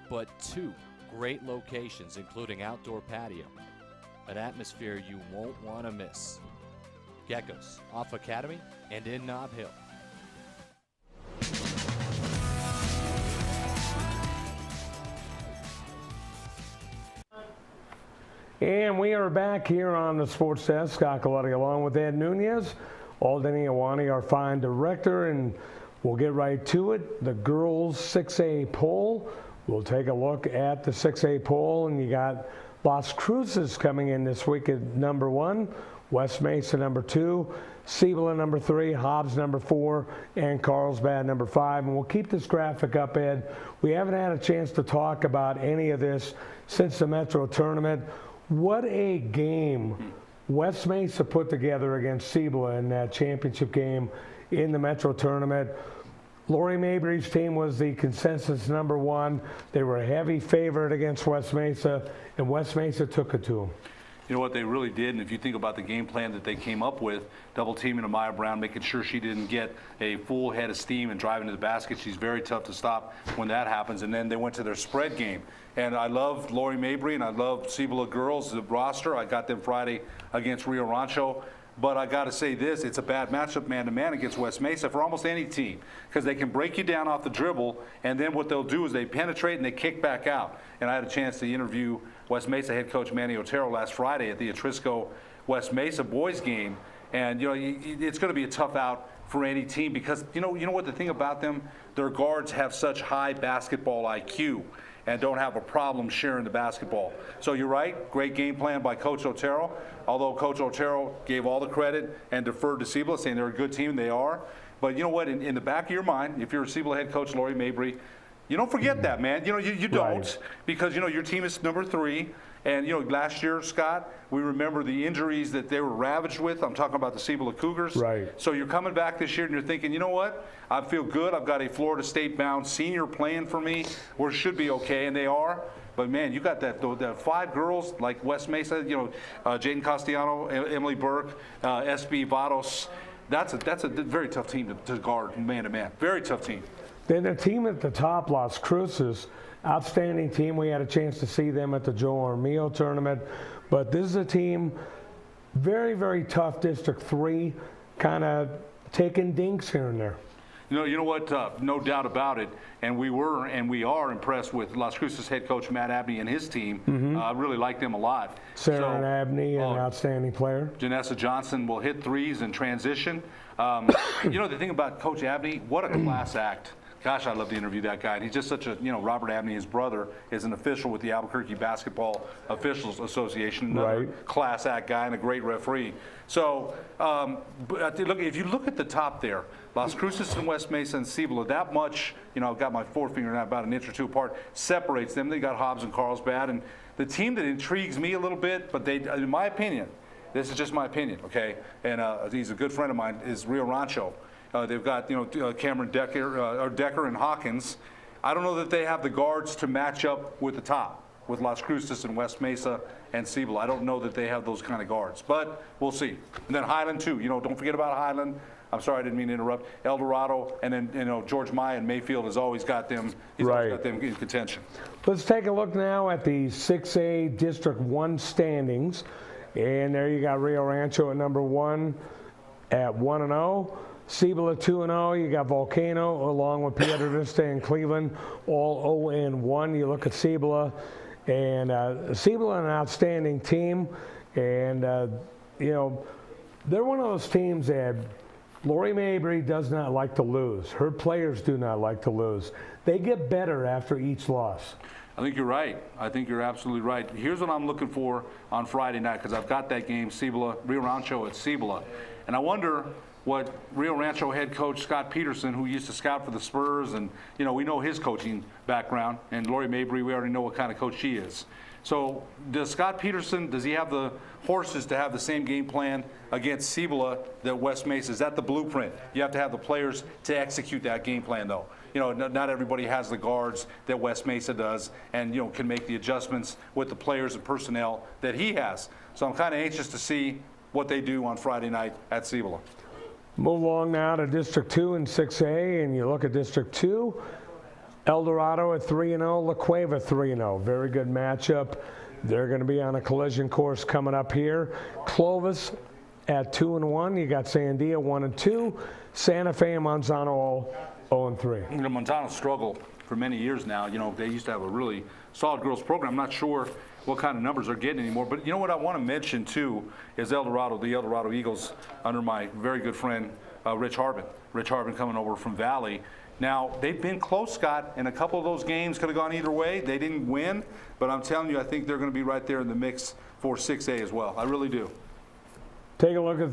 but two great locations, including outdoor patio, an atmosphere you won't want to miss. Gecko's, off Academy and in Nob Hill. And we are back here on the Sports Desk. Scott Galletti along with Ed Nunez, Alden Iowani, our fine director, and we'll get right to it. The girls 6A poll. We'll take a look at the 6A poll, and you got Las Cruces coming in this week at number 1, West Mesa number 2, Cibola number 3, Hobbs number 4, and Carlsbad number 5. And we'll keep this graphic up, Ed. We haven't had a chance to talk about any of this since the Metro tournament. What a game West Mesa put together against Cibola in that championship game in the Metro tournament. Lori Mabry's team was the consensus number 1. They were a heavy favorite against West Mesa, and West Mesa took it to them. You know what, they really did, and if you think about the game plan that they came up with, double teaming Amaya Brown, making sure she didn't get a full head of steam and driving to the basket. She's very tough to stop when that happens. And then they went to their spread game. And I love Lori Mabry, and I love Cibola girls, the roster. I got them Friday against Rio Rancho. But I got to say this, it's a bad matchup man-to-man against West Mesa for almost any team, because they can break you down off the dribble, and then what they'll do is they penetrate and they kick back out. And I had a chance to interview West Mesa head coach Manny Otero last Friday at the Atrisco West Mesa boys game, and it's going to be a tough out for any team, because you know what the thing about them, their guards have such high basketball IQ and don't have a problem sharing the basketball. So you're right, great game plan by Coach Otero, although Coach Otero gave all the credit and deferred to Cibola, saying they're a good team, they are. But you know what, in the back of your mind, if you're a Cibola head coach, Lori Mabry, you don't forget that, man. You don't, right. Because your team is number 3. And last year, Scott, we remember the injuries that they were ravaged with. I'm talking about the Cibola Cougars. Right. So you're coming back this year and you're thinking, you know what? I feel good. I've got a Florida State-bound senior playing for me, where it should be okay, and they are. But man, you got that 5 girls like West Mesa. Jaden Castellano, Emily Burke, SB Vados. That's a very tough team to guard man to man. Very tough team. Then the team at the top, Las Cruces. Outstanding team. We had a chance to see them at the Joe Armillo tournament. But this is a team, very, very tough District 3, kind of taking dinks here and there. You know what? No doubt about it. And we are impressed with Las Cruces head coach Matt Abney and his team. I really like them a lot. Sarah Abney, an outstanding player. Janessa Johnson will hit threes in transition. The thing about Coach Abney, what a class act. Gosh, I'd love to interview that guy. And he's just such a, Robert Abney, his brother, is an official with the Albuquerque Basketball Officials Association, another class act guy and a great referee. So, but if you look at the top there, Las Cruces and West Mesa and Cibola, that much, I've got my forefinger now about an inch or two apart, separates them. They got Hobbs and Carlsbad. And the team that intrigues me a little bit, but they, in my opinion, this is just my opinion, okay, and he's a good friend of mine, is Rio Rancho. They've got, Cameron Decker and Hawkins. I don't know that they have the guards to match up with the top, with Las Cruces and West Mesa and Cibola. I don't know that they have those kind of guards, but we'll see. And then Highland, too. Don't forget about Highland. I'm sorry, I didn't mean to interrupt. El Dorado, and then, George Maya and Mayfield has always got them. He's always got them in contention. Let's take a look now at the 6A District 1 standings. And there you got Rio Rancho at number 1 at 1-0. Cibola 2-0. You got Volcano along with Piedra Vista and Cleveland, all 0-1. You look at Cibola, and Cibola an outstanding team, and they're one of those teams that Lori Mabry does not like to lose. Her players do not like to lose. They get better after each loss. I think you're right. I think you're absolutely right. Here's what I'm looking for on Friday night, because I've got that game, Rio Rancho at Cibola, and I wonder what Rio Rancho head coach Scott Peterson, who used to scout for the Spurs, and we know his coaching background, and Lori Mabry, we already know what kind of coach she is. So does Scott Peterson, does he have the horses to have the same game plan against Cibola that West Mesa? Is that the blueprint? You have to have the players to execute that game plan, though. Not everybody has the guards that West Mesa does, and can make the adjustments with the players and personnel that he has. So I'm kind of anxious to see what they do on Friday night at Cibola. Move along now to District 2 and 6A, and you look at District 2. El Dorado at 3-0, La Cueva 3-0. Very good matchup. They're going to be on a collision course coming up here. Clovis at 2-1. You got Sandia 1-2. Santa Fe and Manzano all 0-3. Manzano struggled for many years now. They used to have a really solid girls program. I'm not sure what kind of numbers they're getting anymore. But you know what I want to mention, too, is El Dorado, the El Dorado Eagles, under my very good friend, Rich Harbin. Rich Harbin coming over from Valley. Now, they've been close, Scott, and a couple of those games could have gone either way. They didn't win, but I'm telling you, I think they're going to be right there in the mix for 6A as well. I really do. Take a look at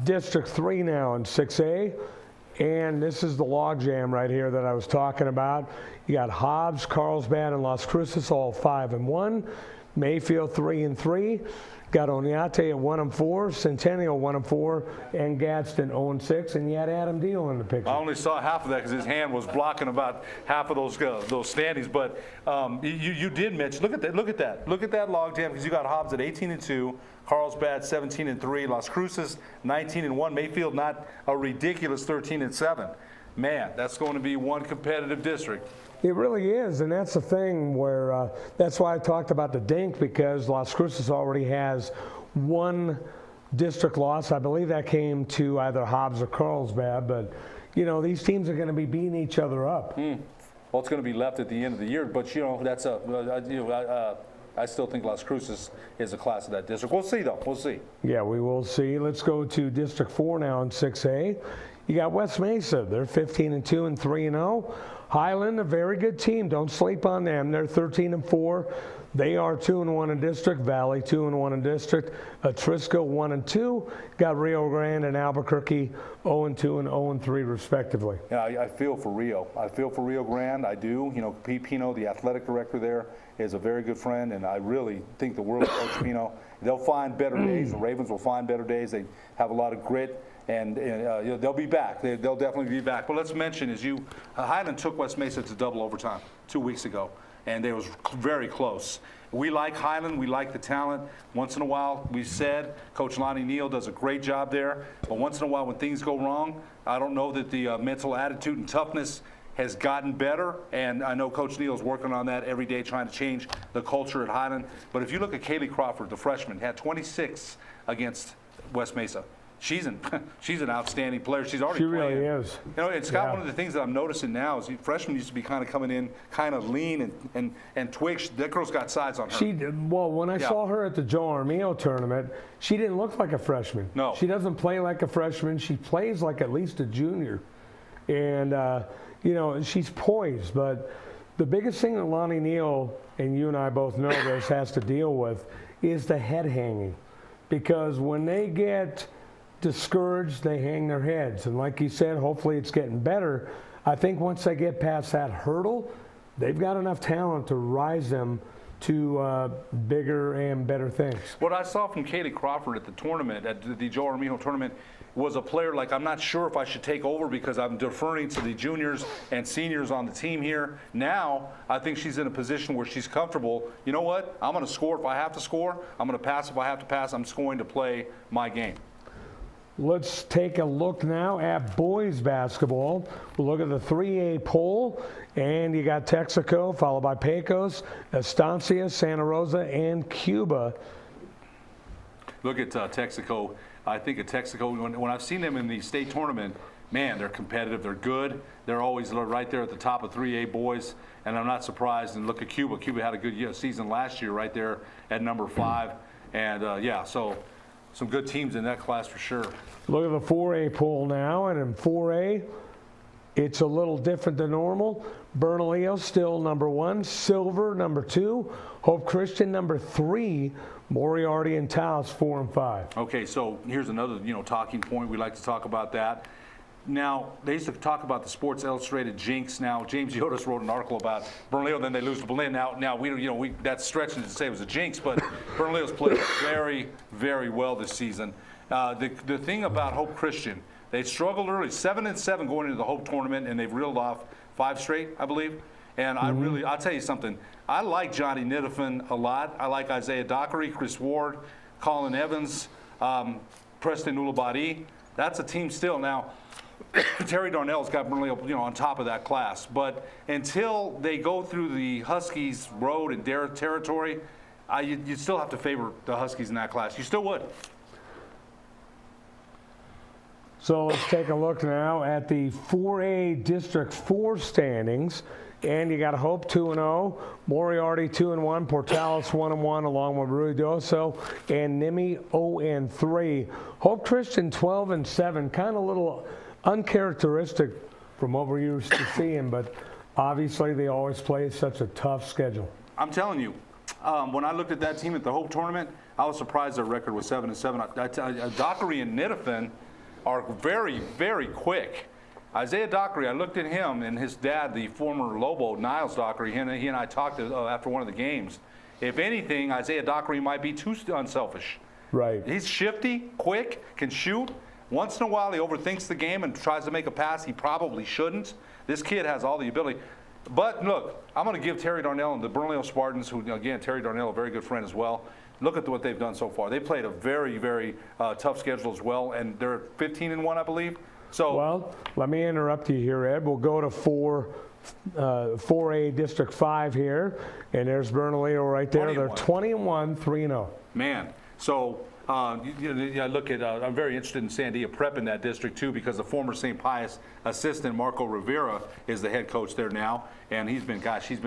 District 3 now in 6A. And this is the logjam right here that I was talking about. You got Hobbs, Carlsbad, and Las Cruces all 5-1. Mayfield 3-3. Got Oñate at 1-4, Centennial 1-4, and Gadsden 0-6, and you had Adam Deal in the picture. I only saw half of that because his hand was blocking about half of those standings. But you did mention, look at that logjam, because you got Hobbs at 18-2. Carlsbad 17-3, Las Cruces 19-1, Mayfield not a ridiculous 13-7. Man, that's going to be one competitive district. It really is, and that's the thing where that's why I talked about the dink, because Las Cruces already has one district loss. I believe that came to either Hobbs or Carlsbad, but these teams are going to be beating each other up. Well, it's going to be left at the end of the year, but that's I still think Las Cruces is a class of that district. We'll see, though. We'll see. Yeah, we will see. Let's go to District 4 now in 6A. You got West Mesa. They're 15-2 and 3-0. Highland, a very good team. Don't sleep on them. They're 13-4. They are 2-1 in district. Valley 2-1 in district. Atrisco 1-2. Got Rio Grande and Albuquerque 0-2 and 0-3 respectively. Yeah, I feel for Rio. I feel for Rio Grande. I do. Pete Pino, the athletic director there, is a very good friend, and I really think the world of Coach Pino. They'll find better days. The Ravens will find better days. They have a lot of grit. And they'll be back. They'll definitely be back. But let's mention, Highland took West Mesa to double overtime 2 weeks ago, and it was very close. We like Highland. We like the talent. Once in a while, we said Coach Lonnie Neal does a great job there. But once in a while, when things go wrong, I don't know that the mental attitude and toughness has gotten better, and I know Coach Neal's working on that every day, trying to change the culture at Highland. But if you look at Kaylee Crawford, the freshman, had 26 against West Mesa. She's an outstanding player. She's already playing. She really is. And Scott, one of the things that I'm noticing now is freshmen used to be kind of coming in kind of lean and twitch. That girl's got size on her. She did. Well, when I saw her at the Joe Armillo tournament, she didn't look like a freshman. No. She doesn't play like a freshman. She plays like at least a junior. And, she's poised. But the biggest thing that Lonnie Neal, and you and I both know this, has to deal with is the head hanging. Because when they get discouraged, they hang their heads. And like you said, hopefully it's getting better. I think once they get past that hurdle, they've got enough talent to rise them to bigger and better things. What I saw from Katie Crawford at the tournament, at the Joe Armijo tournament, was a player like, I'm not sure if I should take over because I'm deferring to the juniors and seniors on the team here. Now, I think she's in a position where she's comfortable. You know what? I'm going to score if I have to score. I'm going to pass if I have to pass. I'm just going to play my game. Let's take a look now at boys basketball. We'll look at the 3A poll, and you got Texaco, followed by Pecos, Estancia, Santa Rosa, and Cuba. Look at Texaco. I think at Texaco, when I've seen them in the state tournament, man, they're competitive. They're good. They're always right there at the top of 3A boys, and I'm not surprised. And look at Cuba. Cuba had a good season last year right there at number 5. And, so some good teams in that class for sure. Look at the 4A poll now, and in 4A, it's a little different than normal. Bernalillo still number 1, Silver number 2, Hope Christian number 3, Moriarty and Taos 4 and 5. Okay, so here's another talking point. We like to talk about that. Now, they used to talk about the Sports Illustrated jinx. Now, James Yotis wrote an article about Bernalillo, then they lose to Berlin. Now we that's stretching to say it was a jinx, but Bernalillo's played very, very well this season. The thing about Hope Christian, they struggled early, 7-7 going into the Hope tournament, and they've reeled off 5 straight, I believe. And I'll tell you something. I like Johnny Nidafin a lot. I like Isaiah Dockery, Chris Ward, Colin Evans, Preston Ulabadi. That's a team still. Now, Terry Darnell's got Bernalillo, on top of that class. But until they go through the Huskies road and their territory, you still have to favor the Huskies in that class. You still would. So let's take a look now at the 4A District 4 standings. And you got Hope 2-0, Moriarty 2-1, Portales 1-1, along with Ruidoso, and Nimi 0-3. Hope Christian 12-7, kind of a little uncharacteristic from what we're used to seeing, but obviously they always play such a tough schedule. I'm telling you, when I looked at that team at the Hope tournament, I was surprised their record was 7-7. Dockery and Nidafin are very, very quick. Isaiah Dockery, I looked at him and his dad, the former Lobo, Niles Dockery, he and I talked after one of the games. If anything, Isaiah Dockery might be too unselfish. Right. He's shifty, quick, can shoot. Once in a while, he overthinks the game and tries to make a pass he probably shouldn't. This kid has all the ability. But look, I'm going to give Terry Darnell and the Bernalillo Spartans, who, again, Terry Darnell, a very good friend as well, look at what they've done so far. They played a very, very tough schedule as well, and they're 15-1, I believe. So, well, let me interrupt you here, Ed. We'll go to 4A District 5 here, and there's Bernalillo right there. They're 21, 3-0. Man, so I look at, I'm very interested in Sandia Prep in that district too, because the former St. Pius assistant Marco Rivera is the head coach there now, and he's been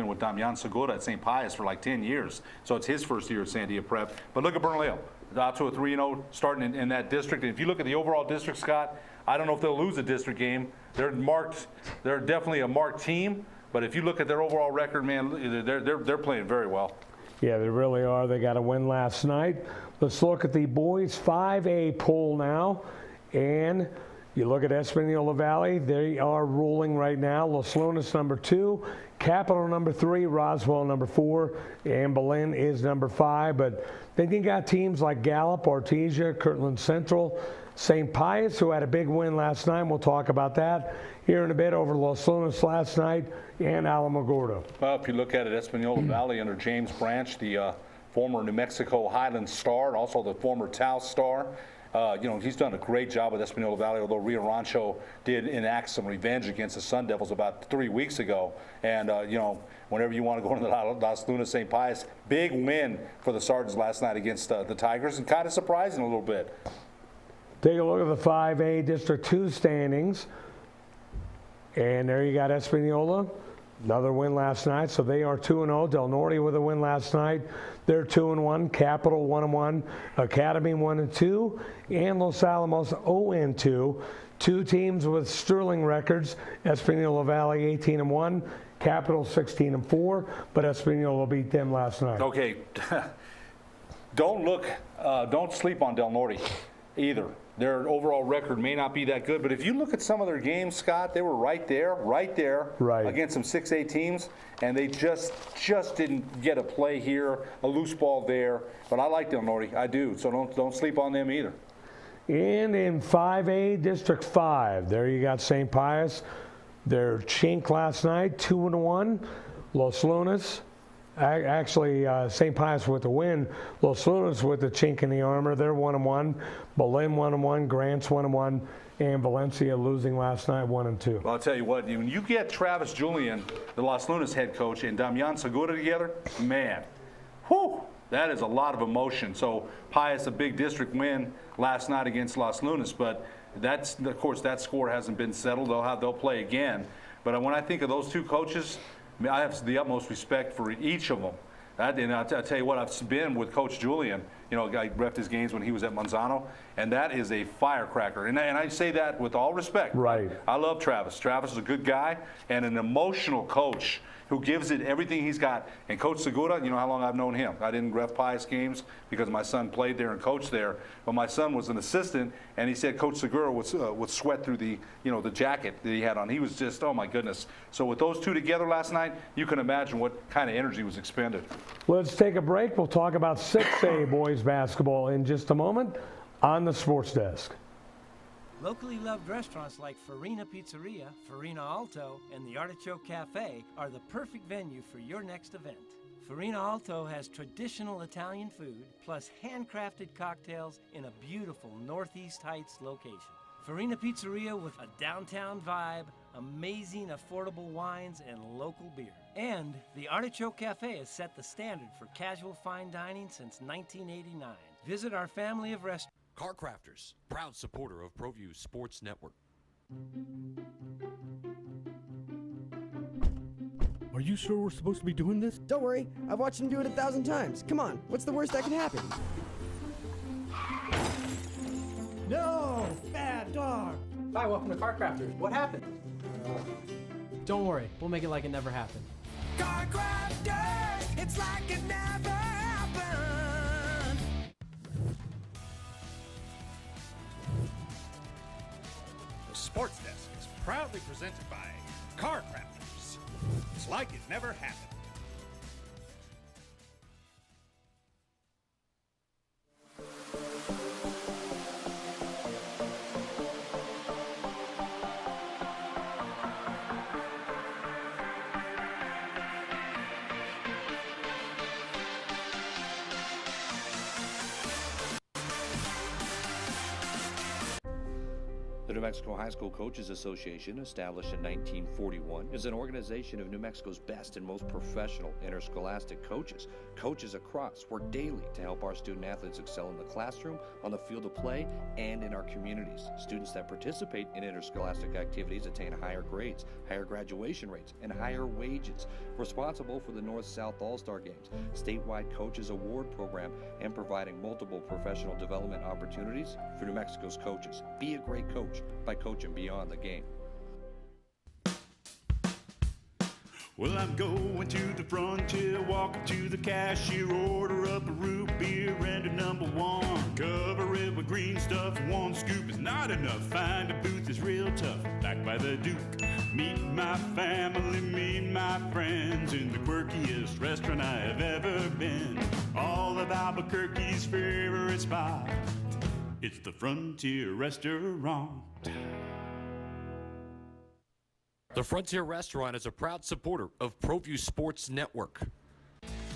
with Damian Segura at St. Pius for like 10 years, so it's his first year at Sandia Prep. But look at Bernalillo, out to a 3-0 starting in that district. And if you look at the overall district, Scott, I don't know if they'll lose a district game. They're definitely a marked team, but if you look at their overall record, man, they're playing very well. Yeah, they really are. They got a win last night. Let's look at the boys 5A poll now. And you look at Espanola Valley, they are ruling right now. Los Lunas number 2, Capital number 3, Roswell number 4, and Belen is number 5. But then you got teams like Gallup, Artesia, Kirtland Central, St. Pius, who had a big win last night. We'll talk about that here in a bit over Los Lunas last night, and Alamogordo. Well, if you look at it, Espanola Valley under James Branch, the former New Mexico Highland star, and also the former Taos star. He's done a great job with Espanola Valley, although Rio Rancho did enact some revenge against the Sun Devils about 3 weeks ago. And, whenever you want to go into the Los Lunas St. Pius, big win for the Sergeants last night against the Tigers, and kind of surprising a little bit. Take a look at the 5A District 2 standings. And there you got Espanola, Another win last night, so they are 2-0. Del Norte with a win last night. They're 2-1. Capital 1-1. Academy 1-2. And Los Alamos 0-2. Two teams with sterling records. Espanola Valley 18-1. Capital 16-4. But Espanola beat them last night. Okay. Don't sleep on Del Norte either. Their overall record may not be that good, but if you look at some of their games, Scott, they were right there against some 6A teams, and they just didn't get a play here, a loose ball there. But I like Del Norte, I do, so don't sleep on them either. And in 5A, District 5, there you got St. Pius. Their chink last night, 2-1. Los Lunas. Actually, St. Pius with the win. Los Lunas with the chink in the armor. They're 1-1. Berlin 1-1. Grants 1-1. And Valencia losing last night 1-2. Well, I'll tell you what, when you get Travis Julian, the Los Lunas head coach, and Damian Segura together, man, whew, that is a lot of emotion. So Pius, a big district win last night against Los Lunas, but that's, of course, that score hasn't been settled. They'll play again. But when I think of those two coaches, I have the utmost respect for each of them. And I'll tell you what, I've been with Coach Julian. You know, I reffed his games when he was at Manzano, and that is a firecracker. And I say that with all respect. Right. I love Travis. Travis is a good guy and an emotional coach who gives it everything he's got. And Coach Segura, you know how long I've known him. I didn't ref Pius games because my son played there and coached there, but my son was an assistant, and he said Coach Segura would sweat through the jacket that he had on. He was just, oh my goodness. So with those two together last night, you can imagine what kind of energy was expended. Let's take a break. We'll talk about 6A boys basketball in just a moment on the Sports Desk. Locally loved restaurants like Farina Pizzeria, Farina Alto, and the Artichoke Cafe are the perfect venue for your next event. Farina Alto has traditional Italian food, plus handcrafted cocktails in a beautiful Northeast Heights location. Farina Pizzeria with a downtown vibe, amazing affordable wines, and local beer. And the Artichoke Cafe has set the standard for casual fine dining since 1989. Visit our family of restaurants. Car Crafters, proud supporter of Proview Sports Network. Are you sure we're supposed to be doing this? Don't worry, I've watched him do it 1,000 times. Come on, what's the worst that can happen? No! Bad dog! Hi, welcome to Car Crafters. What happened? Don't worry, we'll make it like it never happened. Car Crafters, it's like it never happened. The Sports Desk is proudly presented by Car Crafters. It's like it never happened. The New Mexico High School Coaches Association, established in 1941, is an organization of New Mexico's best and most professional interscholastic coaches. Coaches across work daily to help our student athletes excel in the classroom, on the field of play, and in our communities. Students that participate in interscholastic activities attain higher grades, higher graduation rates, and higher wages. Responsible for the North-South All-Star Games, statewide Coaches Award Program, and providing multiple professional development opportunities for New Mexico's coaches. Be a great coach by coaching beyond the game. Well, I'm going to the frontier, walk up to the cashier, order up a root beer and a #1. Cover it with green stuff, one scoop is not enough. Find a booth is real tough, back by the Duke. Meet my family, meet my friends in the quirkiest restaurant I have ever been. All of Albuquerque's favorite spot, it's the Frontier Restaurant. The Frontier Restaurant is a proud supporter of Proview Sports Network.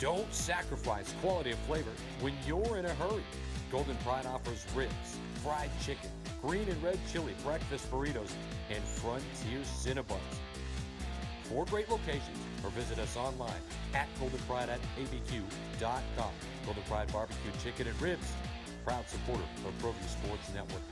Don't sacrifice quality and flavor when you're in a hurry. Golden Pride offers ribs, fried chicken, green and red chili breakfast burritos, and Frontier Cinnabons. 4 great locations, or visit us online at goldenpride@abq.com. Golden Pride Barbecue Chicken and Ribs, proud supporter of Proview Sports Network.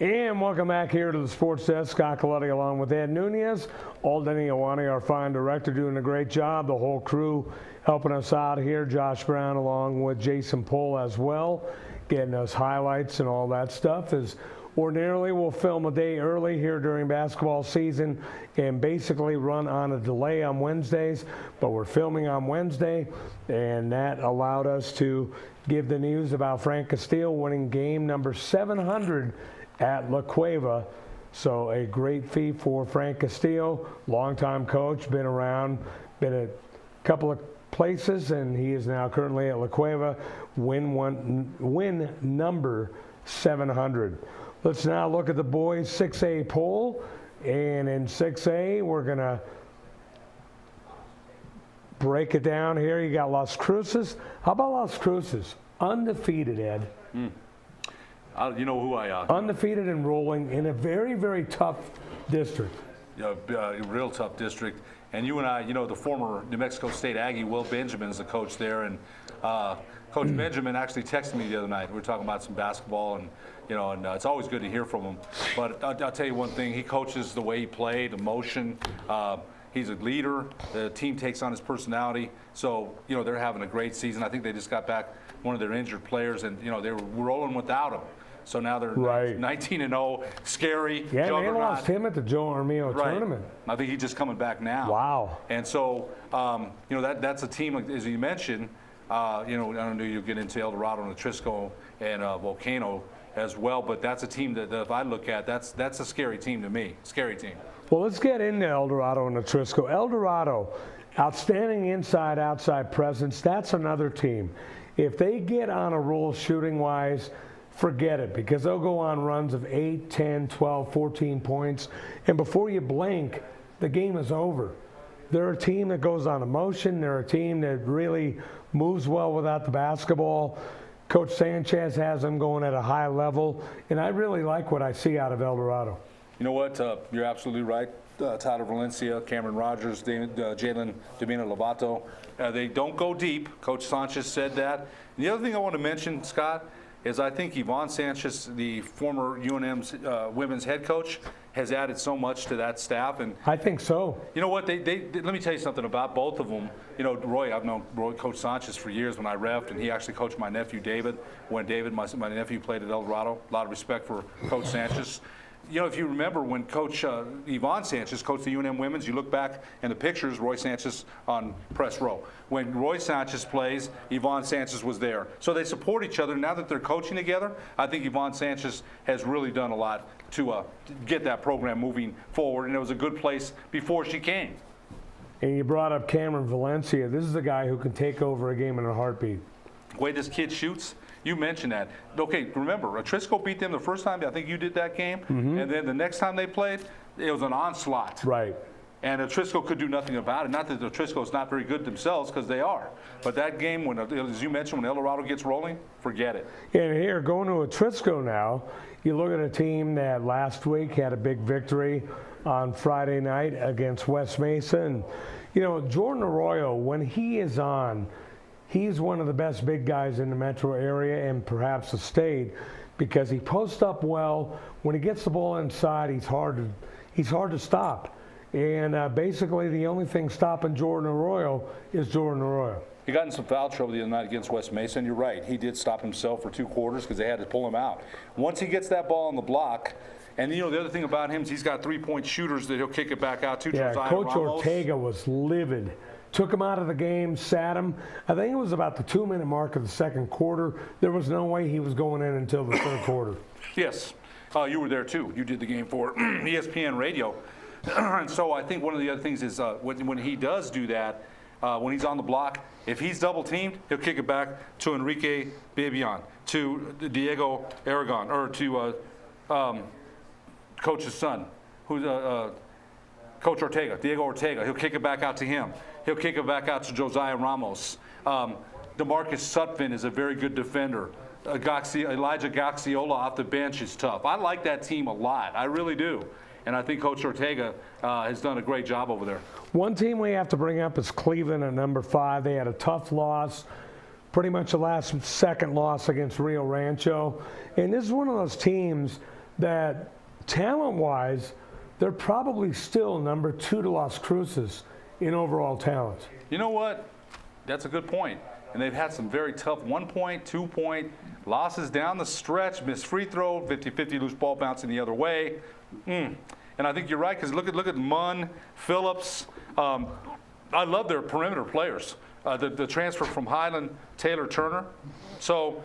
And welcome back here to the Sports Desk. Scott Coletti along with Ed Nunez. Aldeni Iwani, our fine director, doing a great job. The whole crew helping us out here. Josh Brown along with Jason Pohl as well, getting us highlights and all that stuff. As ordinarily, we'll film a day early here during basketball season and basically run on a delay on Wednesdays. But we're filming on Wednesday, and that allowed us to give the news about Frank Castillo winning game number 700 at La Cueva. So a great feat for Frank Castillo, longtime coach, been around, been at a couple of places, and he is now currently at La Cueva, win number 700. Let's now look at the boys 6A poll, and in 6A we're going to break it down here. You got Las Cruces. How about Las Cruces? Undefeated, Ed. You know who I undefeated and rolling in a very, very tough district. Yeah, real tough district. And you and I, you know, the former New Mexico State Aggie, Will Benjamin, is the coach there. And Coach Benjamin actually texted me the other night. We were talking about some basketball, and you know, and it's always good to hear from him. But I'll tell you one thing: he coaches the way he played, emotion. He's a leader. The team takes on his personality. So you know, they're having a great season. I think they just got back one of their injured players, and you know, they were rolling without him. So now they're 19-0, scary. Yeah, they lost him at the Joe Armillo tournament. I think he's just coming back now. Wow. And so, you know, that's a team, as you mentioned, you know, I don't know, you'll get into El Dorado and Trisco and Volcano as well, but that's a team that if I look at, that's a scary team to me, scary team. Well, let's get into El Dorado and Trisco. El Dorado, outstanding inside-outside presence. That's another team. If they get on a roll shooting-wise, forget it, because they'll go on runs of 8, 10, 12, 14 points, and before you blink, the game is over. They're a team that goes on emotion. They're a team that really moves well without the basketball. Coach Sanchez has them going at a high level, and I really like what I see out of El Dorado. You know what? You're absolutely right. Tyler Valencia, Cameron Rogers, Jalen Domino Lovato. They don't go deep. Coach Sanchez said that. And the other thing I want to mention, Scott, is I think Yvonne Sanchez, the former UNM's women's head coach, has added so much to that staff. And I think so. You know what? They let me tell you something about both of them. You know, Roy, I've known Coach Sanchez for years when I reffed, and he actually coached my nephew David when David, my nephew, played at El Dorado. A lot of respect for Coach Sanchez. You know, if you remember when Coach Yvonne Sanchez coached the UNM women's, you look back in the pictures, Roy Sanchez on press row. When Roy Sanchez plays, Yvonne Sanchez was there. So they support each other. Now that they're coaching together, I think Yvonne Sanchez has really done a lot to get that program moving forward, and it was a good place before she came. And you brought up Cameron Valencia. This is a guy who can take over a game in a heartbeat. The way this kid shoots, you mentioned that. Okay, remember, Trisco beat them the first time. I think you did that game. Mm-hmm. And then the next time they played, it was an onslaught. Right. And Trisco could do nothing about it. Not that the Trisco's not very good themselves, because they are. But that game, when, as you mentioned, when El Dorado gets rolling, forget it. And here, going to a Trisco now, you look at a team that last week had a big victory on Friday night against West Mesa. And, you know, Jordan Arroyo, when he is on, he's one of the best big guys in the metro area and perhaps the state, because he posts up well. When he gets the ball inside, he's hard to stop. And basically the only thing stopping Jordan Arroyo is Jordan Arroyo. He got in some foul trouble the other night against West Mesa, and you're right. He did stop himself for 2 quarters because they had to pull him out. Once he gets that ball on the block, and you know the other thing about him is he's got 3-point shooters that he'll kick it back out to. Yeah, Josiah Coach Ramos. Ortega was livid. Took him out of the game, sat him. I think it was about the 2-minute mark of the second quarter. There was no way he was going in until the third quarter. Yes. You were there too. You did the game for ESPN Radio. And so I think one of the other things is when he does do that, when he's on the block, if he's double teamed, he'll kick it back to Enrique Bibian, to Diego Aragon, or to Coach's son, who's Coach Ortega, Diego Ortega. He'll kick it back out to him. He'll kick it back out to Josiah Ramos. DeMarcus Sutphin is a very good defender. Elijah Gaxiola off the bench is tough. I like that team a lot. I really do. And I think Coach Ortega has done a great job over there. One team we have to bring up is Cleveland at number 5. They had a tough loss, pretty much a last-second loss against Rio Rancho. And this is one of those teams that talent-wise, they're probably still number 2 to Las Cruces in overall talent. You know what? That's a good point. And they've had some very tough 1-point, 2-point losses down the stretch, missed free throw, 50-50 loose ball bouncing the other way. And I think you're right, because look at Munn, Phillips. I love their perimeter players. The transfer from Highland, Taylor Turner. So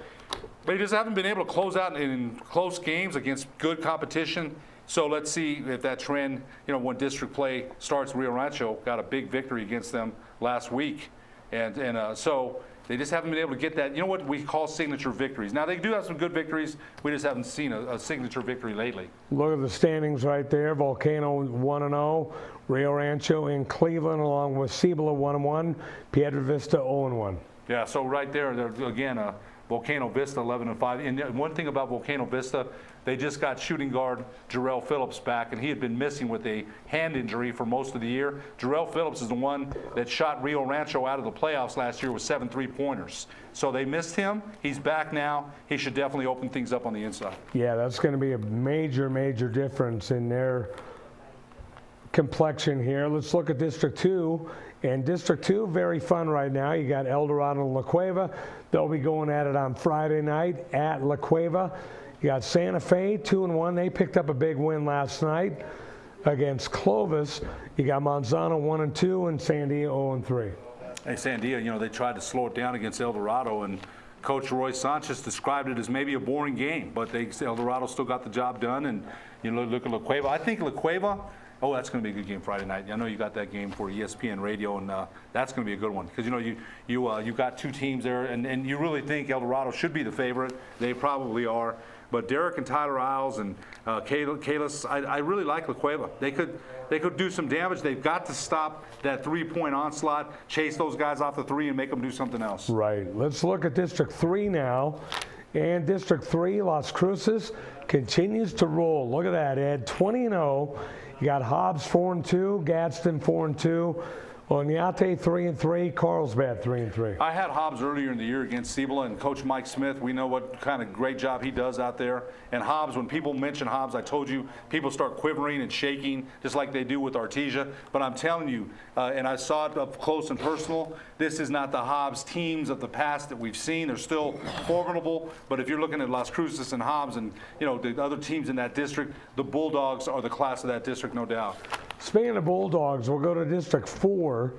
they just haven't been able to close out in close games against good competition. So let's see if that trend, when district play starts. Rio Rancho got a big victory against them last week. And so they just haven't been able to get that, what we call signature victories. Now, they do have some good victories. We just haven't seen a signature victory lately. Look at the standings right there. Volcano 1-0, Rio Rancho in Cleveland, along with Cibola 1-1, Piedra Vista 0-1. Yeah, so right there, again, Volcano Vista 11-5. And one thing about Volcano Vista, they just got shooting guard Jarrell Phillips back, and he had been missing with a hand injury for most of the year. Jarrell Phillips is the one that shot Rio Rancho out of the playoffs last year with 7 3-pointers. So they missed him. He's back now. He should definitely open things up on the inside. Yeah, that's going to be a major, major difference in their complexion here. Let's look at District 2. And District 2, very fun right now. You got El Dorado and La Cueva. They'll be going at it on Friday night at La Cueva. You got Santa Fe 2-1. They picked up a big win last night against Clovis. You got Manzano 1-2 and Sandia 0-3. Hey, Sandia, they tried to slow it down against El Dorado, and Coach Roy Sanchez described it as maybe a boring game, but El Dorado still got the job done. And look at La Cueva. I think La Cueva. Oh, that's going to be a good game Friday night. I know you got that game for ESPN Radio, and that's going to be a good one because you've got two teams there, and you really think El Dorado should be the favorite. They probably are. But Derek and Tyler Isles and Kalis, I really like La Cueva. They could do some damage. They've got to stop that 3-point onslaught, chase those guys off the 3, and make them do something else. Right. Let's look at District 3 now. And District 3, Las Cruces, continues to roll. Look at that, Ed. 20-0. You got Hobbs 4-2, Gadsden 4-2, Oñate 3-3, Carlsbad 3-3. I had Hobbs earlier in the year against Cibola, and Coach Mike Smith, we know what kind of great job he does out there. And Hobbs, when people mention Hobbs, I told you, people start quivering and shaking just like they do with Artesia. But I'm telling you, and I saw it up close and personal, this is not the Hobbs teams of the past that we've seen. They're still formidable, but if you're looking at Las Cruces and Hobbs and the other teams in that district, the Bulldogs are the class of that district, no doubt. Speaking of Bulldogs, we'll go to District 4.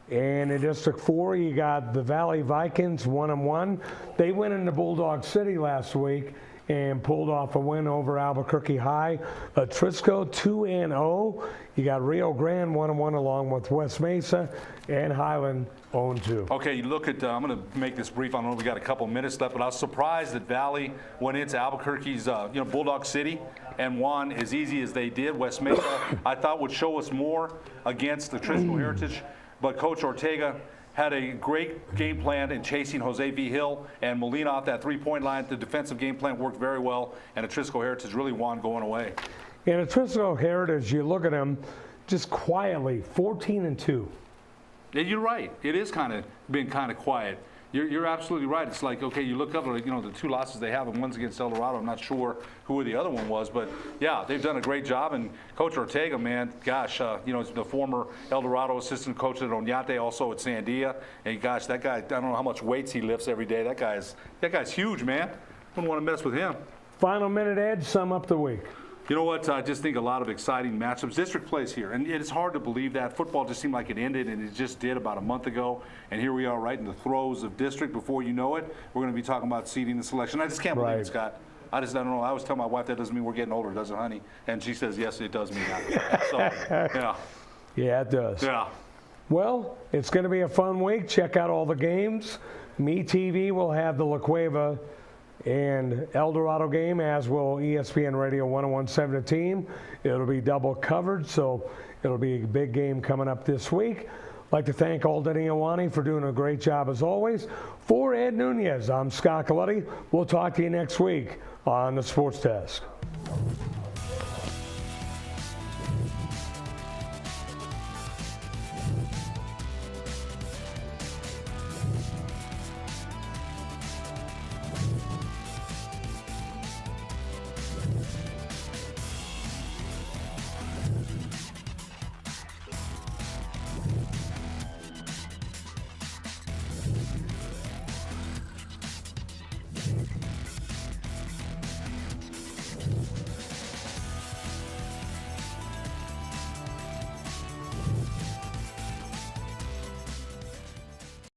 And in District 4, you got the Valley Vikings 1-1. They went into Bulldog City last week and pulled off a win over Albuquerque High. Trisco 2-0. You got Rio Grande 1-1 along with West Mesa and Highland 0-2. Okay, you look at, I'm going to make this brief. I don't know if we got a couple minutes left, but I was surprised that Valley went into Albuquerque's, Bulldog City and won as easy as they did. West Mesa, I thought would show us more against the Trisco Heritage, but Coach Ortega had a great game plan in chasing Jose V. Hill and Molina off that 3-point line. The defensive game plan worked very well, and the Trisco Heritage really won going away. In a Trisco Heritage, you look at them just quietly, 14-2. Yeah, you're right. It is been kind of quiet. You're absolutely right. It's like, okay, you look up, the 2 losses they have, and one's against El Dorado. I'm not sure who the other one was, but yeah, they've done a great job. And Coach Ortega, man, gosh, the former El Dorado assistant coach at Oñate, also at Sandia. And gosh, that guy, I don't know how much weights he lifts every day. That guy's huge, man. Wouldn't want to mess with him. Final minute, Ed, sum up the week. You know what? I just think a lot of exciting matchups. District plays here, and it's hard to believe that. Football just seemed like it ended, and it just did about a month ago. And here we are right in the throes of district. Before you know it, we're going to be talking about seeding the selection. I just can't believe it, Scott. I don't know. I always tell my wife that doesn't mean we're getting older, does it, honey? And she says, yes, it does mean that. So, yeah. Yeah, it does. Yeah. Well, it's going to be a fun week. Check out all the games. MeTV will have the La Cueva and El Dorado game, as will ESPN Radio 101.7 team. It'll be double covered, so it'll be a big game coming up this week. I'd like to thank Alden Iowani for doing a great job as always. For Ed Nunez, I'm Scott Coletti. We'll talk to you next week on the Sports Desk.